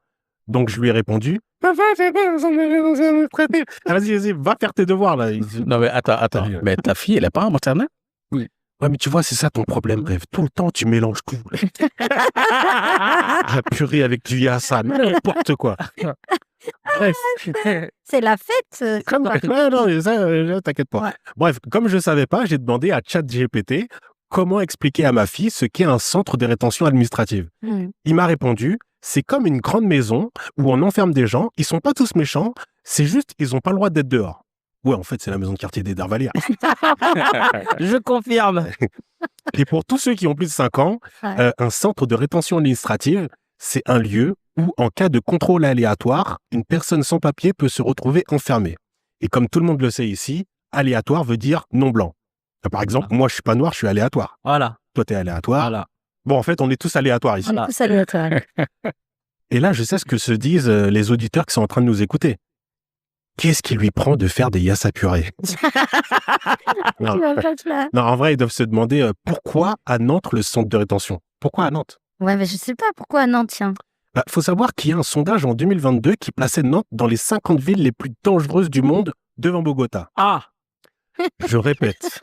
Donc, je lui ai répondu Papa, c'est quoi un centre de rétention administrative? Vas-y, va faire tes devoirs, là. Non, mais attends. Mais ta fille, elle est pas en maternelle? Oui. Ouais, mais tu vois, c'est ça ton problème, Rêve. Tout le temps, tu mélanges tout. La purée avec du yassa, n'importe quoi. Bref. C'est la fête. Non, ça, t'inquiète pas. Ouais. Bref, comme je savais pas, j'ai demandé à ChatGPT comment expliquer à ma fille ce qu'est un centre de rétention administrative. Il m'a répondu, c'est comme une grande maison où on enferme des gens, ils sont pas tous méchants, c'est juste, ils ont pas le droit d'être dehors. Ouais, en fait, c'est la maison de quartier des Darvalières. Je confirme. Et pour tous ceux qui ont plus de 5 ans, un centre de rétention administrative, c'est un lieu où, en cas de contrôle aléatoire, une personne sans papier peut se retrouver enfermée. Et comme tout le monde le sait ici, aléatoire veut dire non blanc. Par exemple, moi, je suis pas noir, je suis aléatoire. Voilà. Toi, t'es aléatoire. Voilà. Bon, en fait, on est tous aléatoires ici. On est tous aléatoires. Et là, je sais ce que se disent les auditeurs qui sont en train de nous écouter. Qu'est-ce qui lui prend de faire des yassa purées? Non, en vrai, ils doivent se demander pourquoi à Nantes le centre de rétention? Pourquoi à Nantes? Ouais, mais je sais pas pourquoi à Nantes, tiens. Faut savoir qu'il y a un sondage en 2022 qui plaçait Nantes dans les 50 villes les plus dangereuses du monde devant Bogota. Ah! Je répète.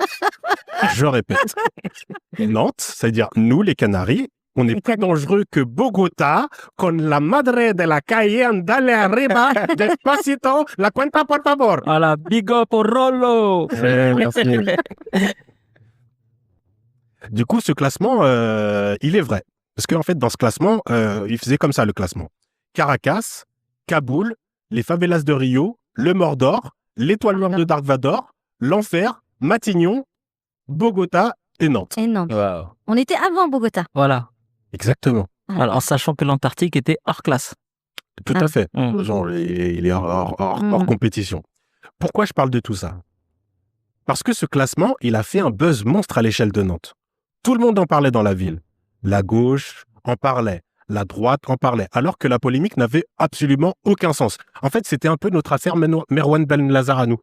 Nantes, c'est-à-dire nous, les Canaries, on est plus dangereux que Bogota, con la madre de la calle andale arriba, despacito, la cuenta por favor. Voilà, big up au Rollo. Merci. Du coup, ce classement, il est vrai. Parce qu'en fait, dans ce classement, il faisait comme ça, le classement. Caracas, Kaboul, les favelas de Rio, le Mordor, l'étoile noire de Dark Vador, l'Enfer, Matignon, Bogota et Nantes. Wow. On était avant Bogota. Voilà. Exactement. Alors, en sachant que l'Antarctique était hors classe. Tout à fait. Genre, il est hors compétition. Pourquoi je parle de tout ça? Parce que ce classement, il a fait un buzz monstre à l'échelle de Nantes. Tout le monde en parlait dans la ville. La gauche en parlait. La droite en parlait. Alors que la polémique n'avait absolument aucun sens. En fait, c'était un peu notre affaire Merwan Ben Lazar à nous.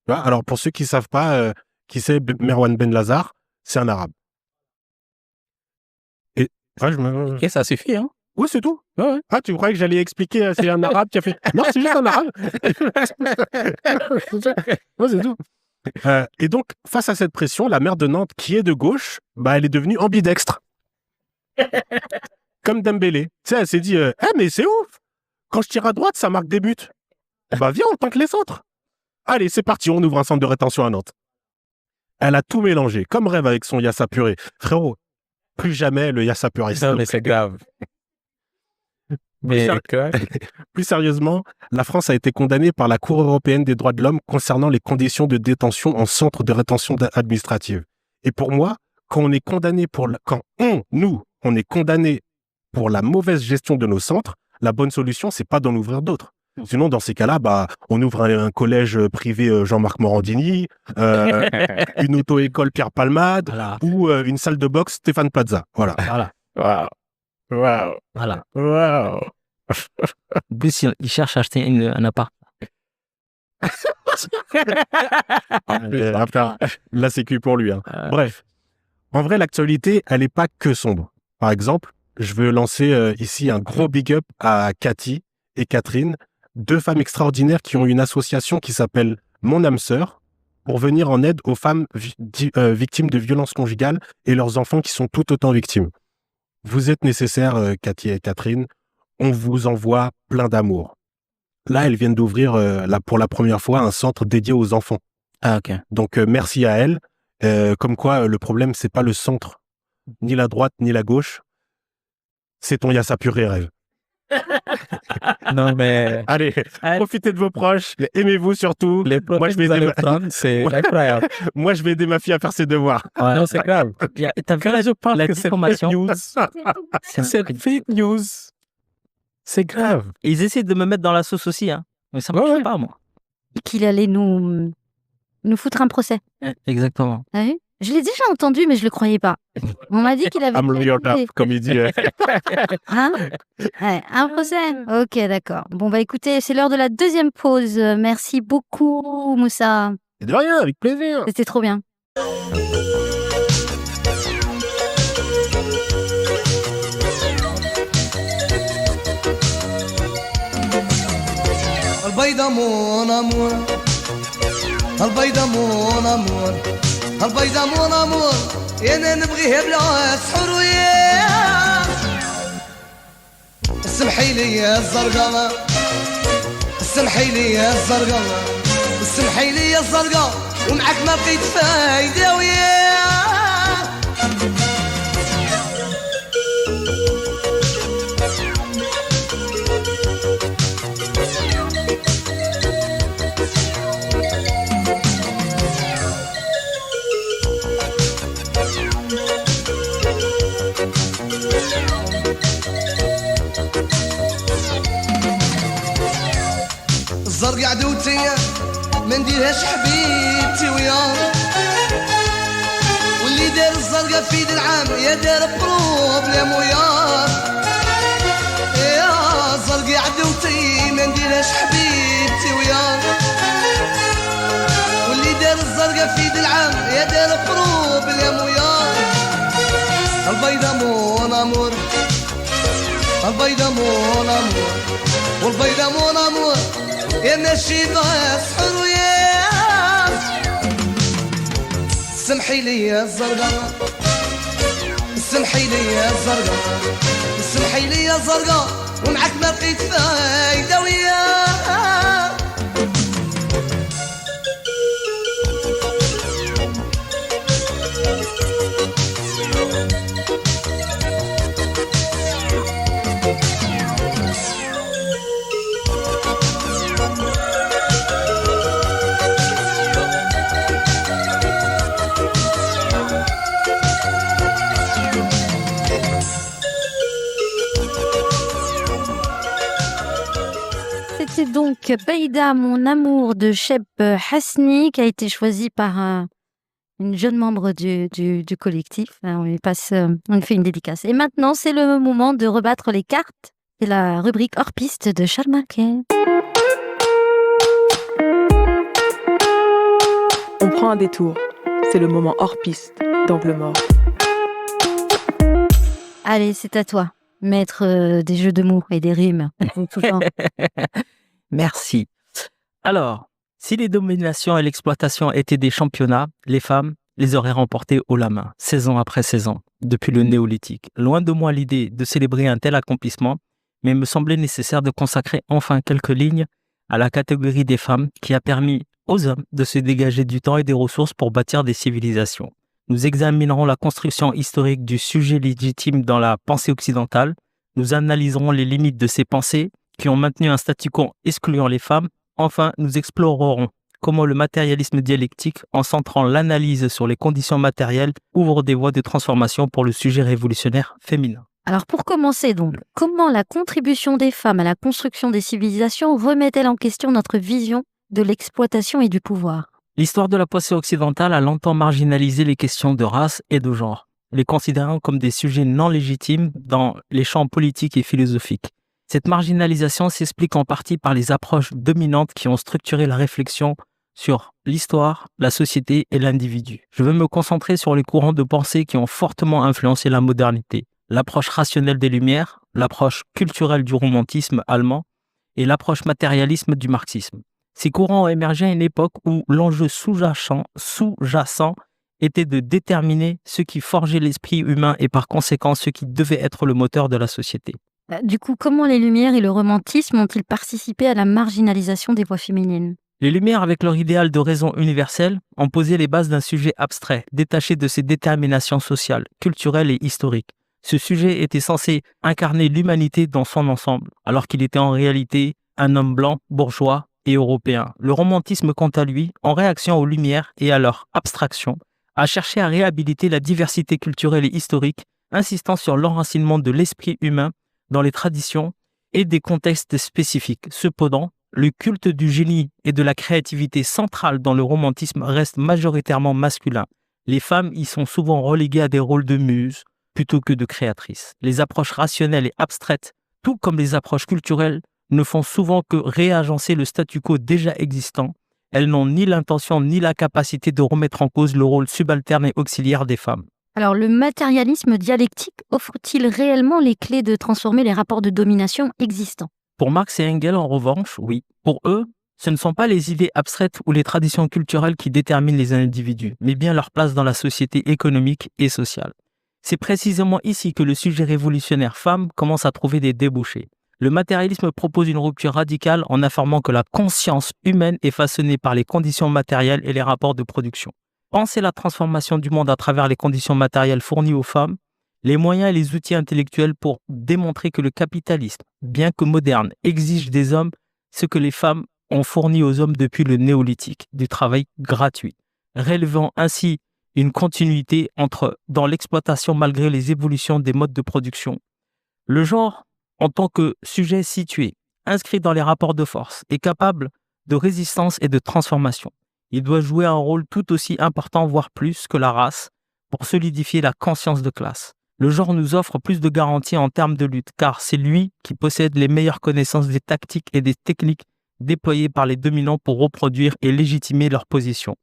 Alors, pour ceux qui ne savent pas qui c'est Merwan Ben Lazar, c'est un arabe. Et ça suffit, hein? Oui, c'est tout. Ouais. Ah, tu croyais que j'allais expliquer c'est un arabe qui a fait... Non, c'est juste un arabe. Ouais, c'est tout. Et donc, face à cette pression, la maire de Nantes, qui est de gauche, elle est devenue ambidextre. Comme Dembélé. Tu sais, elle s'est dit mais c'est ouf. Quand je tire à droite, ça marque des buts. Viens, on tente les autres. Allez, c'est parti, on ouvre un centre de rétention à Nantes. Elle a tout mélangé, comme Rêve avec son yassa purée. Frérot, plus jamais le yassa purée. Non, mais c'est grave. Mais plus sérieusement, la France a été condamnée par la Cour européenne des droits de l'homme concernant les conditions de détention en centre de rétention administrative. Et pour moi, quand on est condamné on est condamné pour la mauvaise gestion de nos centres, la bonne solution, c'est pas d'en ouvrir d'autres. Sinon, dans ces cas-là, on ouvre un collège privé Jean-Marc Morandini, une auto-école Pierre Palmade, voilà. Ou une salle de boxe Stéphane Plaza. Voilà. Voilà. En plus, il cherche à acheter un appart. Là, c'est cuit pour lui. Bref. En vrai, l'actualité, elle n'est pas que sombre. Par exemple, je veux lancer ici un gros big up à Cathy et Catherine, 2 femmes extraordinaires qui ont une association qui s'appelle Mon âme sœur, pour venir en aide aux femmes victimes de violences conjugales et leurs enfants qui sont tout autant victimes. Vous êtes nécessaires, Cathy et Catherine. On vous envoie plein d'amour. Là, elles viennent d'ouvrir pour la première fois un centre dédié aux enfants. Ah, ok. Donc, merci à elles. Comme quoi, le problème, c'est pas le centre, ni la droite, ni la gauche. C'est ton Yassa Puré rêve. Non, mais Allez, profitez de vos proches, aimez-vous surtout. Moi, je vais aider c'est incroyable. Moi, je vais aider ma fille à faire ses devoirs. Ouais. Non, c'est grave. T'as vu Quand je parle la que c'est diffamation? fake news, c'est fake news. C'est grave. Ils essaient de me mettre dans la sauce aussi, hein. Mais ça marche pas, moi. Qu'il allait nous foutre un procès. Exactement. T'as vu? Je l'ai déjà entendu, mais je le croyais pas. On m'a dit qu'il avait... I'm your dad, comme il dit. Hein? Ouais, un procès? Ok, d'accord. Bon, bah écoutez, c'est l'heure de la deuxième pause. Merci beaucoup, Moussa. De rien, avec plaisir. C'était trop bien. البيضة مون امور البيضة مون امور البيضة مون امور انا نبغيها بلا سحر وياه اسمحي لي يا الزرقاء اسمحي لي يا الزرقاء اسمحي لي يا الزرقاء ومعك ما بقيت فايدة وياه الزرق عدوتي ما نديرهاش حبيبتي ويا واللي دار الزرقاء في يد العام يا دار بروبليم ويا يا الزرق عدوتي ما نديرهاش حبيبتي ويا واللي دار الزرقاء في يد العام يا دار بروبليم ويا البيضة مون امور البيضة مون امور والبيضة مون امور يا نشيطة سحر وياه سمحي لي يا الزرقاء سمحي لي يا الزرقاء سمحي لي يا الزرقاء ومعك ما بقيت فايدة وياه C'était donc Beïda, mon amour de Cheb Hasni, qui a été choisi par une jeune membre du collectif. On lui fait une dédicace. Et maintenant, c'est le moment de rebattre les cartes. C'est la rubrique hors piste de Charles Marquet. On prend un détour. C'est le moment hors piste d'Angle Mort. Allez, c'est à toi, maître des jeux de mots et des rimes. Tout le temps. Merci. Alors, si les dominations et l'exploitation étaient des championnats, les femmes les auraient remportés haut la main, saison après saison, depuis le néolithique. Loin de moi l'idée de célébrer un tel accomplissement, mais il me semblait nécessaire de consacrer enfin quelques lignes à la catégorie des femmes qui a permis aux hommes de se dégager du temps et des ressources pour bâtir des civilisations. Nous examinerons la construction historique du sujet légitime dans la pensée occidentale. Nous analyserons les limites de ces pensées qui ont maintenu un statu quo excluant les femmes. Enfin, nous explorerons comment le matérialisme dialectique, en centrant l'analyse sur les conditions matérielles, ouvre des voies de transformation pour le sujet révolutionnaire féminin. Alors pour commencer donc, comment la contribution des femmes à la construction des civilisations remet-elle en question notre vision de l'exploitation et du pouvoir ? L'histoire de la pensée occidentale a longtemps marginalisé les questions de race et de genre, les considérant comme des sujets non légitimes dans les champs politiques et philosophiques. Cette marginalisation s'explique en partie par les approches dominantes qui ont structuré la réflexion sur l'histoire, la société et l'individu. Je veux me concentrer sur les courants de pensée qui ont fortement influencé la modernité. l'approche rationnelle des Lumières, l'approche culturelle du romantisme allemand et l'approche matérialisme du marxisme. Ces courants ont émergé à une époque où l'enjeu sous-jacent était de déterminer ce qui forgeait l'esprit humain et par conséquent ce qui devait être le moteur de la société. Du coup, comment les Lumières et le romantisme ont-ils participé à la marginalisation des voix féminines ? Les Lumières, avec leur idéal de raison universelle, ont posé les bases d'un sujet abstrait, détaché de ses déterminations sociales, culturelles et historiques. Ce sujet était censé incarner l'humanité dans son ensemble, alors qu'il était en réalité un homme blanc, bourgeois et européen. Le romantisme, quant à lui, en réaction aux Lumières et à leur abstraction, a cherché à réhabiliter la diversité culturelle et historique, insistant sur l'enracinement de l'esprit humain dans les traditions et des contextes spécifiques. Cependant, le culte du génie et de la créativité centrale dans le romantisme reste majoritairement masculin. Les femmes y sont souvent reléguées à des rôles de muses plutôt que de créatrices. Les approches rationnelles et abstraites, tout comme les approches culturelles, ne font souvent que réagencer le statu quo déjà existant. Elles n'ont ni l'intention ni la capacité de remettre en cause le rôle subalterne et auxiliaire des femmes. Alors, le matérialisme dialectique offre-t-il réellement les clés de transformer les rapports de domination existants ? Pour Marx et Engels, en revanche, oui. Pour eux, ce ne sont pas les idées abstraites ou les traditions culturelles qui déterminent les individus, mais bien leur place dans la société économique et sociale. C'est précisément ici que le sujet révolutionnaire femme commence à trouver des débouchés. Le matérialisme propose une rupture radicale en affirmant que la conscience humaine est façonnée par les conditions matérielles et les rapports de production. Penser la transformation du monde à travers les conditions matérielles fournies aux femmes, les moyens et les outils intellectuels pour démontrer que le capitalisme, bien que moderne, exige des hommes ce que les femmes ont fourni aux hommes depuis le néolithique, du travail gratuit, relevant ainsi une continuité dans l'exploitation malgré les évolutions des modes de production. Le genre, en tant que sujet situé, inscrit dans les rapports de force, est capable de résistance et de transformation. Il doit jouer un rôle tout aussi important, voire plus, que la race, pour solidifier la conscience de classe. Le genre nous offre plus de garanties en termes de lutte, car c'est lui qui possède les meilleures connaissances des tactiques et des techniques déployées par les dominants pour reproduire et légitimer leur position.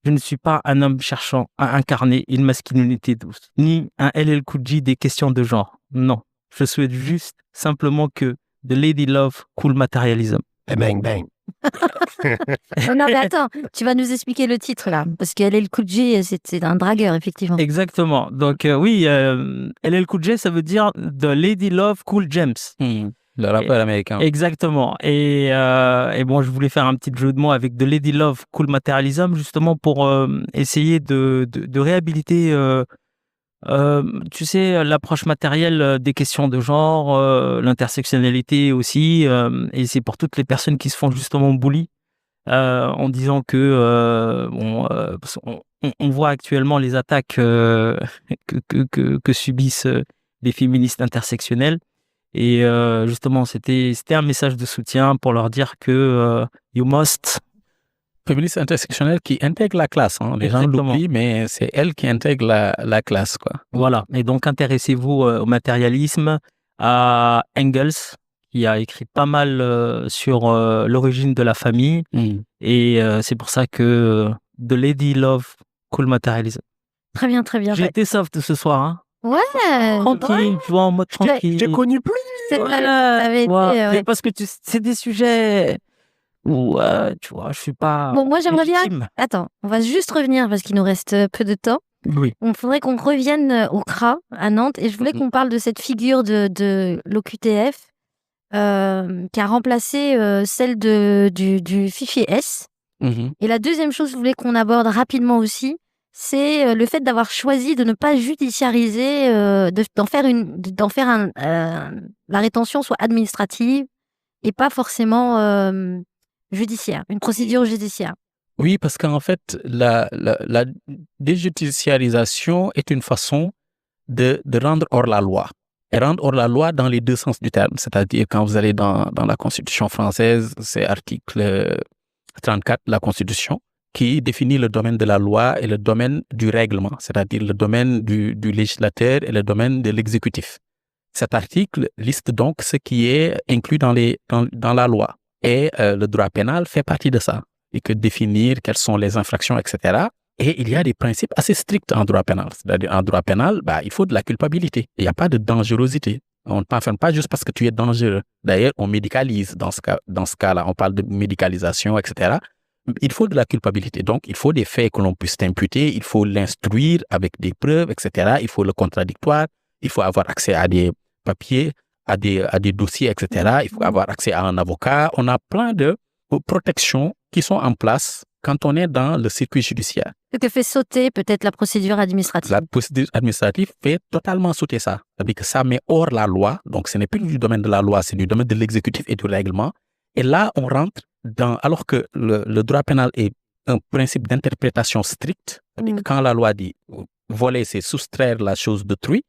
Je ne suis pas un homme cherchant à incarner une masculinité douce, ni un LL Cool J des questions de genre. Non, je souhaite juste simplement que The Lady Love Cool Materialism. Bang, bang. Non, mais attends, tu vas nous expliquer le titre là, parce que LL Cool J, c'est un dragueur, effectivement. Exactement. Donc oui, LL Cool J, ça veut dire The Lady Love Cool Gems. Le rappeur américain. Exactement. Et bon, je voulais faire un petit jeu de mots avec The Lady Love Cool Materialism, justement pour essayer de réhabiliter, tu sais, l'approche matérielle des questions de genre, l'intersectionnalité aussi, et c'est pour toutes les personnes qui se font justement bully, en disant que on voit actuellement les attaques que subissent les féministes intersectionnelles. Et justement, c'était un message de soutien pour leur dire que you must. Féministe intersectionnelle qui intègre la classe. Hein. Les gens l'oublient, mais c'est elle qui intègre la classe, quoi. Voilà. Et donc, intéressez-vous au matérialisme, à Engels, qui a écrit pas mal sur l'origine de la famille. Et c'est pour ça que The Lady Love Cool Materialism. Très bien, très bien. J'ai été soft ce soir, hein. Ouais. Tranquille, tu vois, en mode tranquille. J'ai connu plus. Ouais. Parce que c'est des sujets où, tu vois, je suis pas. Bon, moi, j'aimerais bien. légitime. Attends, on va juste revenir parce qu'il nous reste peu de temps. Oui. Il faudrait qu'on revienne au CRA à Nantes et je voulais qu'on parle de cette figure de l'OQTF qui a remplacé celle du fichier S. Et la deuxième chose que je voulais qu'on aborde rapidement aussi, c'est le fait d'avoir choisi de ne pas judiciariser, d'en faire la rétention soit administrative et pas forcément judiciaire, une procédure judiciaire. Oui, parce qu'en fait, la déjudiciarisation est une façon de rendre hors la loi. Et rendre hors la loi dans les deux sens du terme. C'est-à-dire, quand vous allez dans la Constitution française, c'est article 34 de la Constitution, qui définit le domaine de la loi et le domaine du règlement, c'est-à-dire le domaine du législateur et le domaine de l'exécutif. Cet article liste donc ce qui est inclus dans la loi. Et le droit pénal fait partie de ça. Et que définir quelles sont les infractions, etc. Et il y a des principes assez stricts en droit pénal. C'est-à-dire, en droit pénal, il faut de la culpabilité. Il n'y a pas de dangerosité. On ne t'enferme pas juste parce que tu es dangereux. D'ailleurs, on médicalise dans ce cas-là. On parle de médicalisation, etc. Il faut de la culpabilité. Donc, il faut des faits que l'on puisse t'imputer. Il faut l'instruire avec des preuves, etc. Il faut le contradictoire. Il faut avoir accès à des papiers, à des dossiers, etc. Il faut avoir accès à un avocat. On a plein de protections qui sont en place quand on est dans le circuit judiciaire. Ce que fait sauter peut-être la procédure administrative. La procédure administrative fait totalement sauter ça. C'est-à-dire que ça met hors la loi. Donc, ce n'est plus du domaine de la loi, c'est du domaine de l'exécutif et du règlement. Et là, on rentre alors que le droit pénal est un principe d'interprétation stricte. C'est-à-dire que quand la loi dit voler, c'est soustraire la chose d'autrui,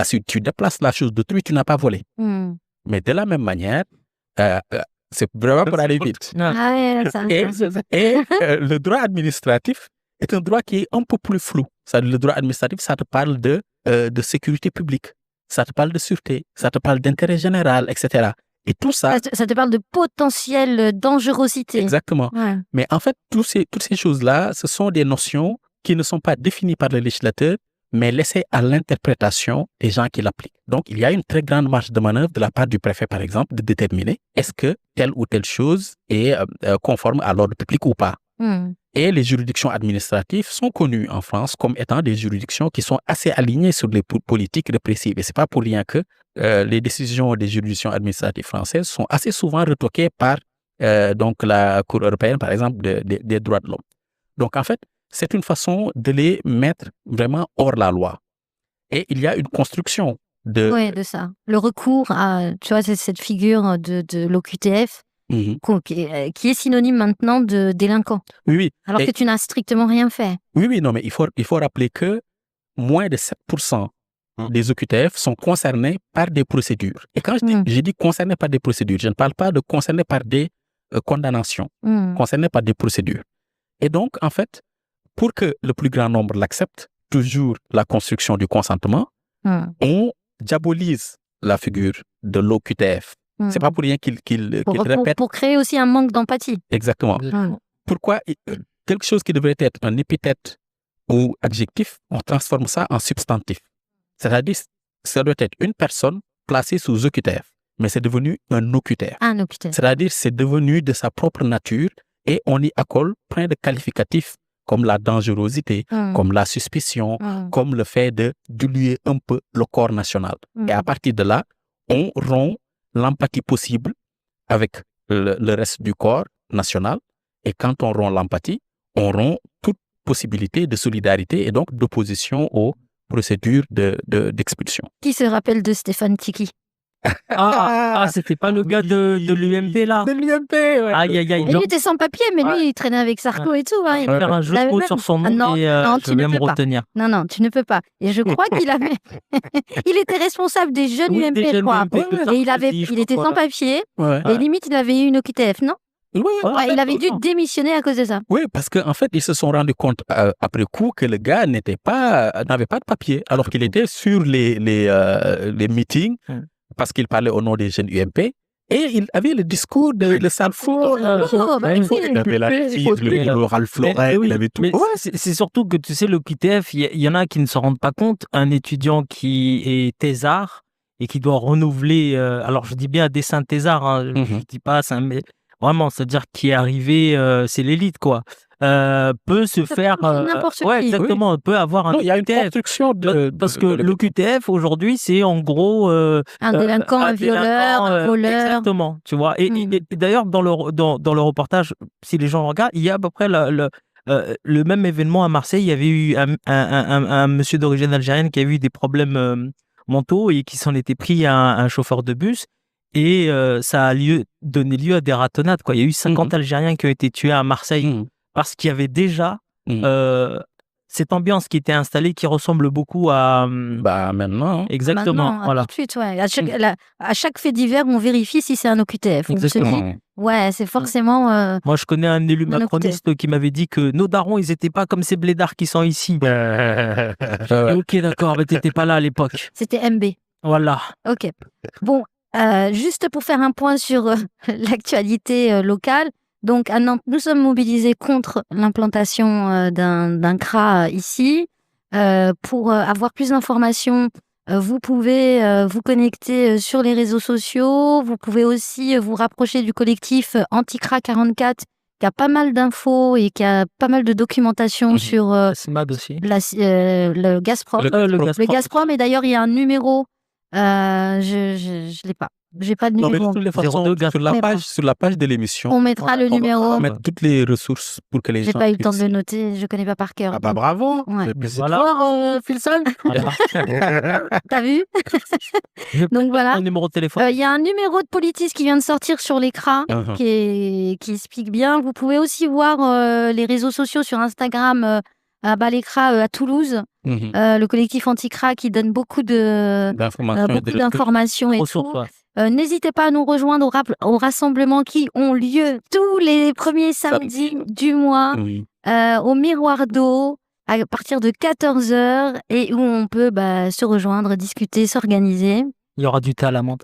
si tu déplaces la chose d'autrui, tu n'as pas volé. Mais de la même manière, c'est vraiment pour aller vite. Le droit administratif est un droit qui est un peu plus flou. Le droit administratif, ça te parle de sécurité publique, ça te parle de sûreté, ça te parle d'intérêt général, etc. Et tout ça... Ça te parle de potentielle dangerosité. Exactement. Ouais. Mais en fait, toutes ces choses-là, ce sont des notions qui ne sont pas définies par le législateur, mais laissées à l'interprétation des gens qui l'appliquent. Donc, il y a une très grande marge de manœuvre de la part du préfet, par exemple, de déterminer est-ce que telle ou telle chose est conforme à l'ordre public ou pas. Et les juridictions administratives sont connues en France comme étant des juridictions qui sont assez alignées sur les politiques répressives. Et ce n'est pas pour rien que les décisions des juridictions administratives françaises sont assez souvent retoquées par donc la Cour européenne, par exemple, des droits de l'homme. Donc, en fait, c'est une façon de les mettre vraiment hors la loi. Et il y a une construction de... Oui, de ça. Le recours à, tu vois, c'est cette figure de l'OQTF qui est synonyme maintenant de délinquant. Oui. Alors que tu n'as strictement rien fait. Oui, non, mais il faut rappeler que moins de 7% des OQTF sont concernés par des procédures. Et quand je dis concernés par des procédures, je ne parle pas de concernés par des condamnations, concernés par des procédures. Et donc, en fait, pour que le plus grand nombre l'accepte, toujours la construction du consentement, on diabolise la figure de l'OQTF. C'est pas pour rien qu'il répète. Pour créer aussi un manque d'empathie. Exactement. Pourquoi quelque chose qui devrait être un épithète ou adjectif, on transforme ça en substantif. C'est-à-dire, ça doit être une personne placée sous OQTF, mais c'est devenu un OQTF. Un OQTF. C'est-à-dire, c'est devenu de sa propre nature et on y accole plein de qualificatifs comme la dangerosité, comme la suspicion, comme le fait de diluer un peu le corps national. Et à partir de là, on rompt l'empathie possible avec le reste du corps national. Et quand on rompt l'empathie, on rompt toute possibilité de solidarité et donc d'opposition aux procédures d'expulsion. Qui se rappelle de Stéphane Tiki? C'était pas le gars de l'UMP là? De l'UMP, ouais. Aïe. Il était sans papier, mais lui, il traînait avec Sarko et tout. Il faire un jeu de mots sur son nom et je vais me retenir. Non, tu ne peux pas. Et je crois qu'il avait... il était responsable des jeunes UMP, je crois. Et il était sans papier. Et limite, il avait eu une OQTF, non? Il avait dû démissionner à cause de ça. Oui, parce qu'en fait, ils se sont rendus compte après coup que le gars n'avait pas de papier, alors qu'il était sur les meetings, parce qu'il parlait au nom des jeunes UMP, et il avait le discours de Salfo. Il avait le Ralph Lauren, il avait tout. Mais c'est surtout que, tu sais, l'OQTF, il y en a qui ne se rendent pas compte. Un étudiant qui est thésard et qui doit renouveler, alors je dis bien à dessein thésard, je dis pas ça, mais vraiment, c'est-à-dire qui est arrivé, c'est l'élite, quoi. Peut se faire... n'importe qui. Exactement, peut avoir un il y a une construction parce que l'OQTF, aujourd'hui, c'est en gros... un délinquant, un violeur, un voleur. Exactement, tu vois. Et d'ailleurs, dans le reportage, si les gens regardent, il y a à peu près le même événement à Marseille. Il y avait eu un monsieur d'origine algérienne qui a eu des problèmes mentaux et qui s'en était pris à un chauffeur de bus. Et ça a donné lieu à des ratonnades, quoi. Il y a eu 50 Algériens qui ont été tués à Marseille parce qu'il y avait déjà cette ambiance qui était installée qui ressemble beaucoup à... maintenant. Exactement. Maintenant, voilà. Tout de suite, ouais. À chaque fait divers, on vérifie si c'est un OQTF. Exactement. Ouais, c'est forcément... Moi, je connais un élu macroniste qui m'avait dit que nos darons, ils n'étaient pas comme ces blédards qui sont ici. Ok, d'accord, mais t'étais pas là à l'époque. C'était MB. Voilà. Ok. Bon, juste pour faire un point sur l'actualité locale, Donc à Nantes, nous sommes mobilisés contre l'implantation d'un CRA ici. Pour avoir plus d'informations, vous pouvez vous connecter sur les réseaux sociaux. Vous pouvez aussi vous rapprocher du collectif Anti-CRA 44 qui a pas mal d'infos et qui a pas mal de documentation sur SMAD aussi. le Gazprom. Le Gazprom, et d'ailleurs, il y a un numéro. Je l'ai pas. J'ai pas de Non, mais de numéro. toutes les façons, sur la page de l'émission, On mettra le numéro. on va mettre toutes les ressources pour que les J'ai gens pas eu le temps de puissent- le noter, je connais pas par cœur. Ah bah bravo. Ouais. Mais c'est Voilà. fort, Filson. T'as vu? Donc voilà. Un numéro de téléphone. Il y a un numéro de Politis qui vient de sortir sur l'écran Uh-huh. qui explique bien. Vous pouvez aussi voir les réseaux sociaux sur Instagram à Balécra à Toulouse, Mhm. le collectif Anti-CRA qui donne beaucoup d'informations et Ressources, tout. ouais. N'hésitez pas à nous rejoindre au rassemblement qui ont lieu tous les premiers samedis du mois Oui. au Miroir d'eau à partir de 14h et où on peut se rejoindre, discuter, s'organiser. Il y aura du thé à la menthe.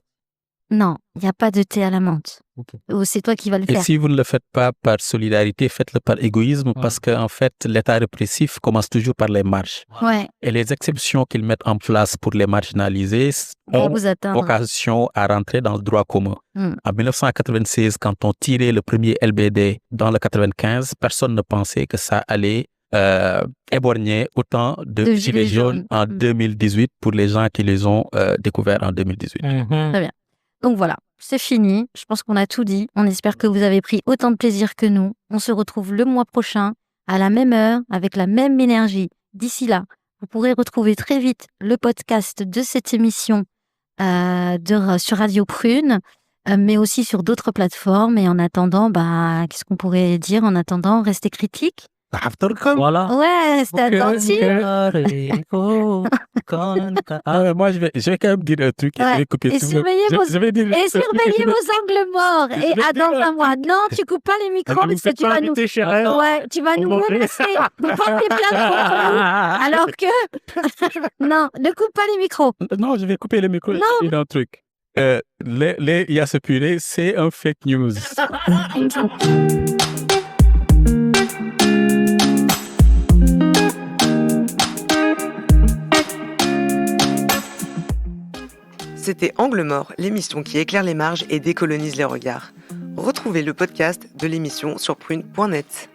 Non, il n'y a pas de thé à la menthe. Ok. Ou c'est toi qui vas le Et faire. si vous ne le faites pas par solidarité, faites-le par égoïsme, parce qu'en fait, l'État répressif commence toujours par les marges. Ouais, Et les exceptions qu'ils mettent en place pour les marginalisés on va ont vous atteindre. vocation à rentrer dans le droit commun. Hmm. En 1996, quand on tirait le premier LBD dans le 95, personne ne pensait que ça allait éborgner autant de gilets jaunes en 2018 pour les gens qui les ont découverts en 2018. Très bien. Donc voilà, c'est fini. Je pense qu'on a tout dit. On espère que vous avez pris autant de plaisir que nous. On se retrouve le mois prochain à la même heure avec la même énergie. D'ici là, vous pourrez retrouver très vite le podcast de cette émission sur Radio Prune, mais aussi sur d'autres plateformes. Et en attendant, qu'est-ce qu'on pourrait dire en attendant? Restez critiques. Voilà. Ouais, c'était attentif. Moi, je vais quand même dire un truc. Ouais. Je vais couper Et tout. surveillez vos angles morts. Et dire- dans un mois. Non, tu coupes pas les micros parce que tu vas nous. Ouais, tu vas nous menacer. Vous portez plainte contre nous. Alors que. Non, ne coupe pas les micros. Non, je vais couper le micro. Non. Je vais dire un truc. Les Yasse Purée, c'est un fake news. C'était Angle mort, l'émission qui éclaire les marges et décolonise les regards. Retrouvez le podcast de l'émission sur prune.net.